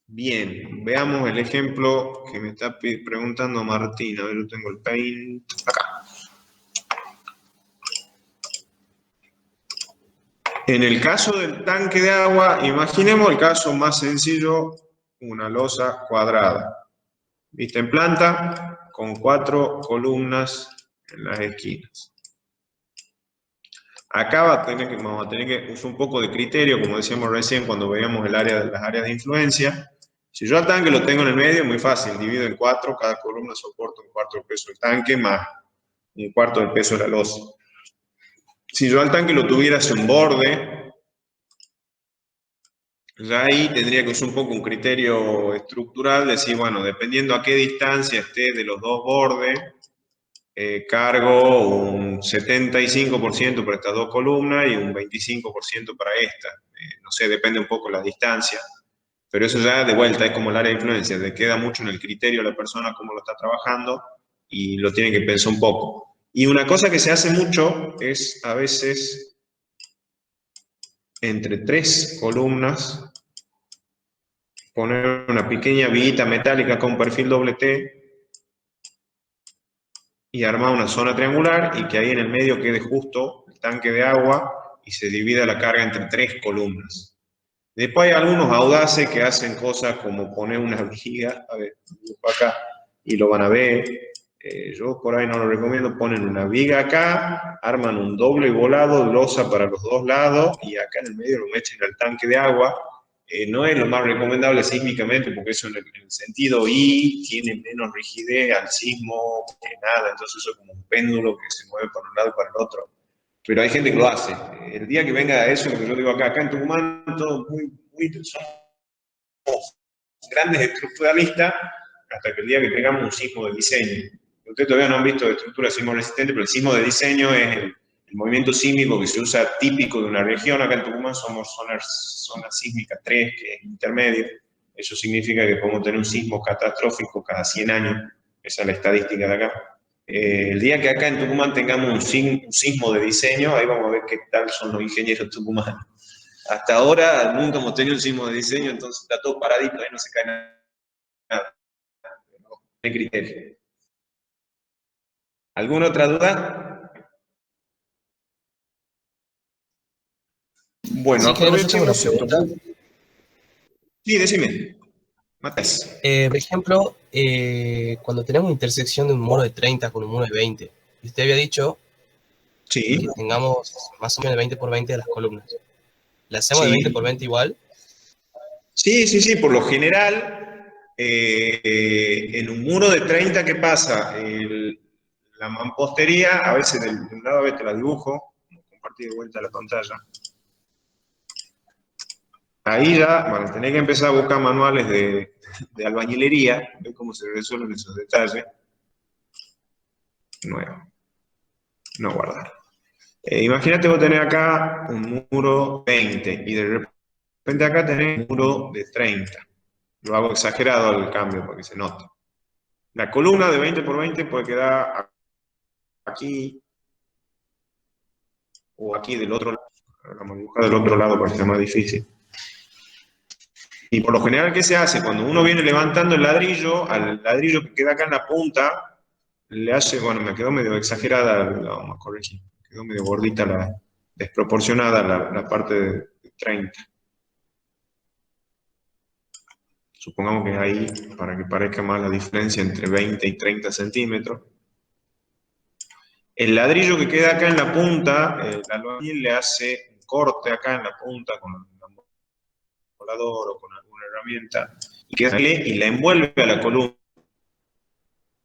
Bien, veamos el ejemplo que me está preguntando Martín. A ver, yo tengo el paint acá. En el caso del tanque de agua, imaginemos el caso más sencillo, una losa cuadrada. Vista en planta, con 4 columnas en las esquinas. Acá vamos a tener que usar un poco de criterio, como decíamos recién cuando veíamos las áreas de influencia. Si yo al tanque lo tengo en el medio, muy fácil, divido en 4, cada columna soporta un cuarto del peso del tanque más un cuarto del peso de la losa. Si yo al tanque lo tuviera hacia un borde, ya ahí tendría que usar un poco un criterio estructural, decir, bueno, dependiendo a qué distancia esté de los dos bordes, cargo un 75% para estas dos columnas y un 25% para esta. No sé, depende un poco la distancia. Pero eso ya de vuelta es como el área de influencia, le queda mucho en el criterio a la persona cómo lo está trabajando y lo tiene que pensar un poco. Y una cosa que se hace mucho es a veces entre 3 columnas poner una pequeña viguita metálica con perfil doble T y armar una zona triangular y que ahí en el medio quede justo el tanque de agua y se divida la carga entre 3 columnas. Después hay algunos audaces que hacen cosas como poner una viga, a ver, acá, y lo van a ver. Yo por ahí no lo recomiendo, ponen una viga acá, arman un doble volado, losa para los dos lados, y acá en el medio lo meten al tanque de agua. No es lo más recomendable sísmicamente, porque eso en el sentido I tiene menos rigidez al sismo que nada, entonces eso es como un péndulo que se mueve para un lado y para el otro. Pero hay gente que lo hace. El día que venga eso, lo que yo digo acá en Tucumán, todos somos grandes estructuralistas, hasta que el día que tengamos un sismo de diseño. Ustedes todavía no han visto de estructura sismo resistente, pero el sismo de diseño es el movimiento sísmico que se usa típico de una región. Acá en Tucumán somos zona sísmica 3, que es intermedio. Eso significa que podemos tener un sismo catastrófico cada 100 años. Esa es la estadística de acá. El día que acá en Tucumán tengamos un sismo de diseño, ahí vamos a ver qué tal son los ingenieros tucumanos. Hasta ahora nunca hemos tenido un sismo de diseño, entonces está todo paradito, ahí no se cae nada. No hay criterio. ¿Alguna otra duda? Bueno, sí, aprovechemos. una pregunta. Sí, decime. Matías. Por ejemplo, cuando tenemos una intersección de un muro de 30 con un muro de 20, usted había dicho que tengamos más o menos 20 por 20 de las columnas. ¿La hacemos de 20 por 20 igual? Sí, por lo general, en un muro de 30, ¿qué pasa? La mampostería, a veces de un lado a veces te la dibujo, compartí de vuelta la pantalla. Ahí ya, bueno, tenés que empezar a buscar manuales de albañilería, ver cómo se resuelven esos detalles. Nuevo. No guardar. Imagínate vos tenés acá un muro 20 y de repente acá tenés un muro de 30. Lo hago exagerado al cambio para que se note. La columna de 20 por 20 puede quedar aquí o aquí del otro lado. Vamos a dibujar del otro lado para que sea más difícil. Y por lo general, ¿qué se hace? Cuando uno viene levantando el ladrillo, al ladrillo que queda acá en la punta, le hace, bueno, me quedó medio exagerada, la vamos a corregir, quedó medio gordita, desproporcionada la parte de 30. Supongamos que es ahí, para que parezca más la diferencia entre 20 y 30 centímetros. El ladrillo que queda acá en la punta, el albañil le hace un corte acá en la punta con un volador o con alguna herramienta, y la envuelve a la columna.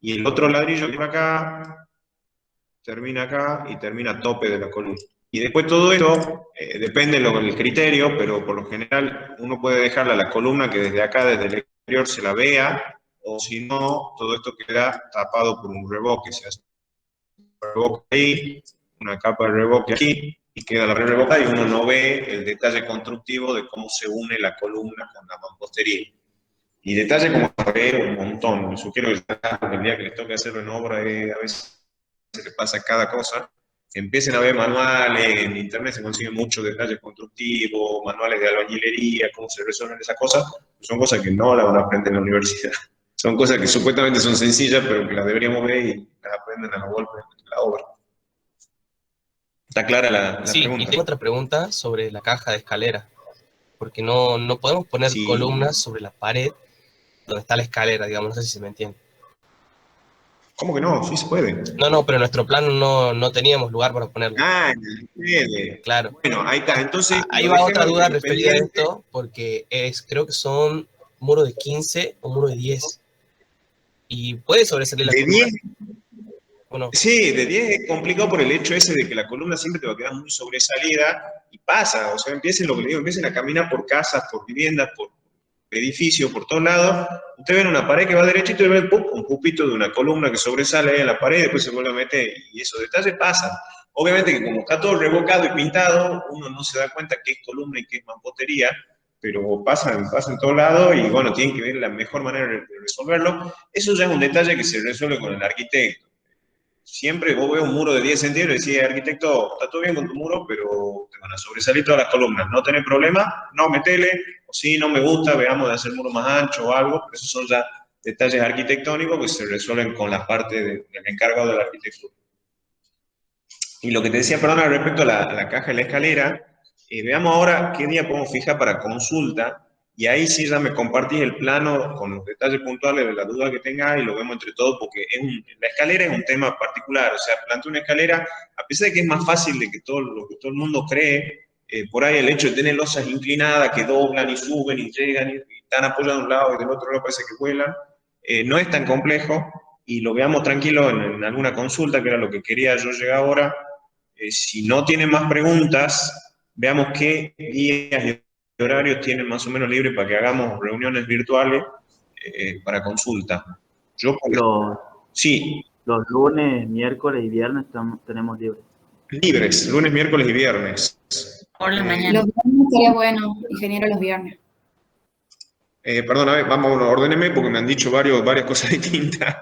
Y el otro ladrillo que va acá, termina acá y termina a tope de la columna. Y después todo esto, depende del criterio, pero por lo general uno puede dejarla la columna que desde acá, desde el exterior, se la vea, o si no, todo esto queda tapado por un revoque. Se hace un revoque ahí, una capa de revoque aquí, y queda la revocada y uno no ve el detalle constructivo de cómo se une la columna con la mampostería. Y detalle como se ve un montón. Les sugiero que el día que les toque hacerlo en obra, a veces se les pasa cada cosa. Empiecen a ver manuales, en internet se consiguen muchos detalles constructivos, manuales de albañilería, cómo se resuelven esas cosas. Son cosas que no las van a aprender en la universidad. Son cosas que supuestamente son sencillas, pero que las deberíamos ver y las aprenden a los golpes de la obra. ¿Está clara la pregunta? Y tengo otra pregunta sobre la caja de escalera. Porque no podemos poner columnas sobre la pared donde está la escalera, digamos, no sé si se me entiende. ¿Cómo que no? Sí se puede. No, pero en nuestro plan no teníamos lugar para ponerlo. Ah, puede. Claro. Bueno, ahí está. Entonces, ahí va otra duda referida a esto, porque creo que son muro de 15 o muro de 10. Y puede sobresalir la columna. ¿De 10? ¿O no? Sí, de 10 es complicado por el hecho ese de que la columna siempre te va a quedar muy sobresalida y pasa. O sea, empiecen a caminar por casas, por viviendas, por edificios, por todos lados. Usted ve una pared que va derechito y ve un pupito de una columna que sobresale ahí en la pared y después se vuelve a meter. Y esos detalles pasan. Obviamente que como está todo revocado y pintado, uno no se da cuenta qué es columna y qué es mampostería, pero pasan en todos lados y bueno, tienen que ver la mejor manera de resolverlo. Eso ya es un detalle que se resuelve con el arquitecto. Siempre vos ves un muro de 10 centímetros y decís, arquitecto, está todo bien con tu muro, pero te van a sobresalir todas las columnas. No tenés problema, no metele, o si no me gusta, veamos de hacer el muro más ancho o algo, pero esos son ya detalles arquitectónicos que se resuelven con la parte del encargado de la arquitectura. Y lo que te decía, perdona, respecto a la caja de la escalera, veamos ahora qué día podemos fijar para consulta, y ahí sí ya me compartís el plano con los detalles puntuales de la duda que tengas y lo vemos entre todos, porque la escalera es un tema particular. O sea, plantear una escalera, a pesar de que es más fácil de que lo que todo el mundo cree, por ahí el hecho de tener losas inclinadas que doblan y suben y llegan y están apoyadas de un lado y del otro lado parece que vuelan, no es tan complejo, y lo veamos tranquilo en alguna consulta, que era lo que quería yo llegar ahora. Si no tienen más preguntas, veamos qué días y horarios tienen más o menos libre para que hagamos reuniones virtuales para consulta. Los lunes, miércoles y viernes tenemos libres. Libres, lunes, miércoles y viernes. Por la mañana. Los viernes sería bueno, ingeniero, los viernes. Perdón, a ver, ordéneme porque me han dicho varias cosas distintas.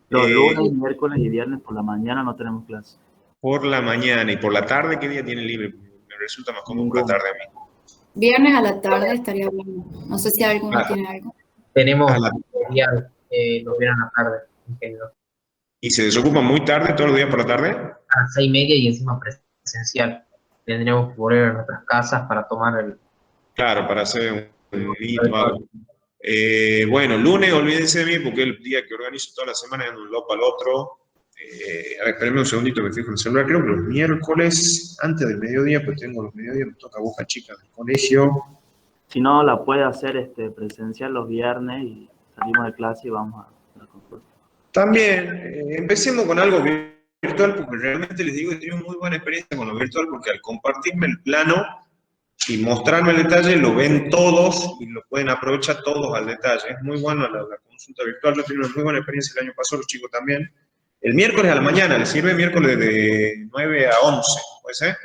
Los lunes, miércoles y viernes por la mañana no tenemos clase. Por la mañana. ¿Y por la tarde qué día tiene libre? Me resulta más cómodo por la tarde a mí. Viernes a la tarde estaría bueno. No sé si alguno tiene algo. Tenemos los viernes a la tarde, ingeniero. ¿Y se desocupa muy tarde, todos los días por la tarde? A las 6:30 y encima presencial. Tendríamos que volver a nuestras casas para tomar el... Claro, para hacer un ritual. Bueno, lunes, olvídense de mí porque es el día que organizo toda la semana de un lado para el otro. A ver, espérenme un segundito que fijo el celular. Creo que los miércoles, antes del mediodía, pues tengo los mediodías, me toca Boca Chica del colegio. Si no, la puede hacer presencial los viernes y salimos de clase y vamos a la consulta. También, empecemos con algo virtual, porque realmente les digo que he tenido muy buena experiencia con lo virtual, porque al compartirme el plano y mostrarme el detalle, lo ven todos y lo pueden aprovechar todos al detalle. Es muy bueno la consulta virtual. Yo he tenido una muy buena experiencia el año pasado, los chicos también. El miércoles a la mañana, ¿les sirve? Miércoles de 9 a 11, ¿puede ser?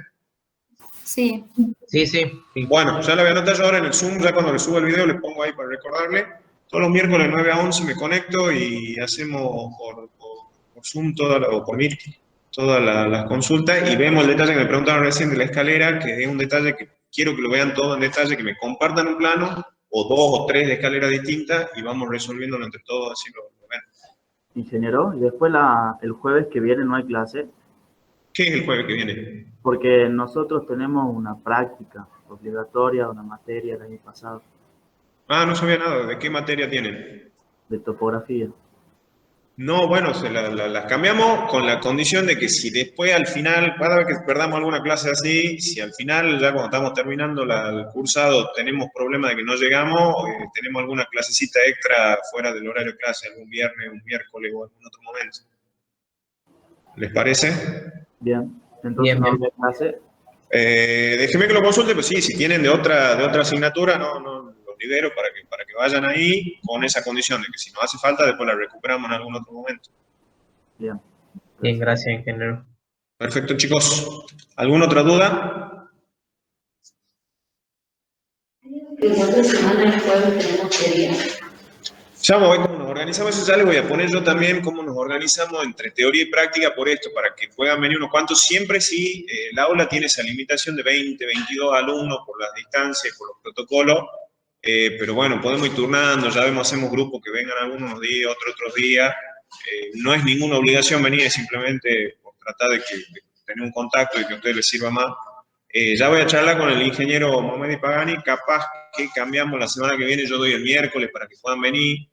Sí. Sí. Bueno, ya la voy a anotar yo ahora en el Zoom, ya cuando le suba el video les pongo ahí para recordarle. Todos los miércoles de 9 a 11 me conecto y hacemos por Zoom o por Meet todas las consultas y vemos el detalle que me preguntaron recién de la escalera, que es un detalle que quiero que lo vean todo en detalle, que me compartan un plano o 2 o 3 de escaleras distintas y vamos resolviéndolo entre todos, así lo ven. Ingeniero, y después el jueves que viene no hay clase. ¿Qué es el jueves que viene? Porque nosotros tenemos una práctica obligatoria, una materia del año pasado. Ah, no sabía nada. ¿De qué materia tienen? De topografía. No, bueno, las cambiamos con la condición de que si después al final, cada vez que perdamos alguna clase así, si al final, ya cuando estamos terminando el cursado, tenemos problemas de que no llegamos, tenemos alguna clasecita extra fuera del horario de clase, algún viernes, un miércoles o algún otro momento. ¿Les parece? Bien, entonces no hay clase. Déjeme que lo consulte, pues sí, si tienen de otra asignatura, no los libero para que vayan ahí con esa condición de que si nos hace falta, después la recuperamos en algún otro momento. Bien. Bien, gracias, ingeniero. Perfecto, chicos. ¿Alguna otra duda? Que la otra semana el jueves tenemos que día. Ya vamos a ver cómo nos organizamos, eso ya le voy a poner yo también cómo nos organizamos entre teoría y práctica por esto, para que puedan venir unos cuantos, siempre sí, el aula tiene esa limitación de 20, 22 alumnos por las distancias, por los protocolos, pero bueno, podemos ir turnando, ya vemos, hacemos grupos que vengan algunos unos días, otros días, no es ninguna obligación venir, es simplemente por tratar de tener un contacto y que a ustedes les sirva más. Ya voy a charlar con el ingeniero Mohamed Pagani, capaz que cambiamos la semana que viene, yo doy el miércoles para que puedan venir,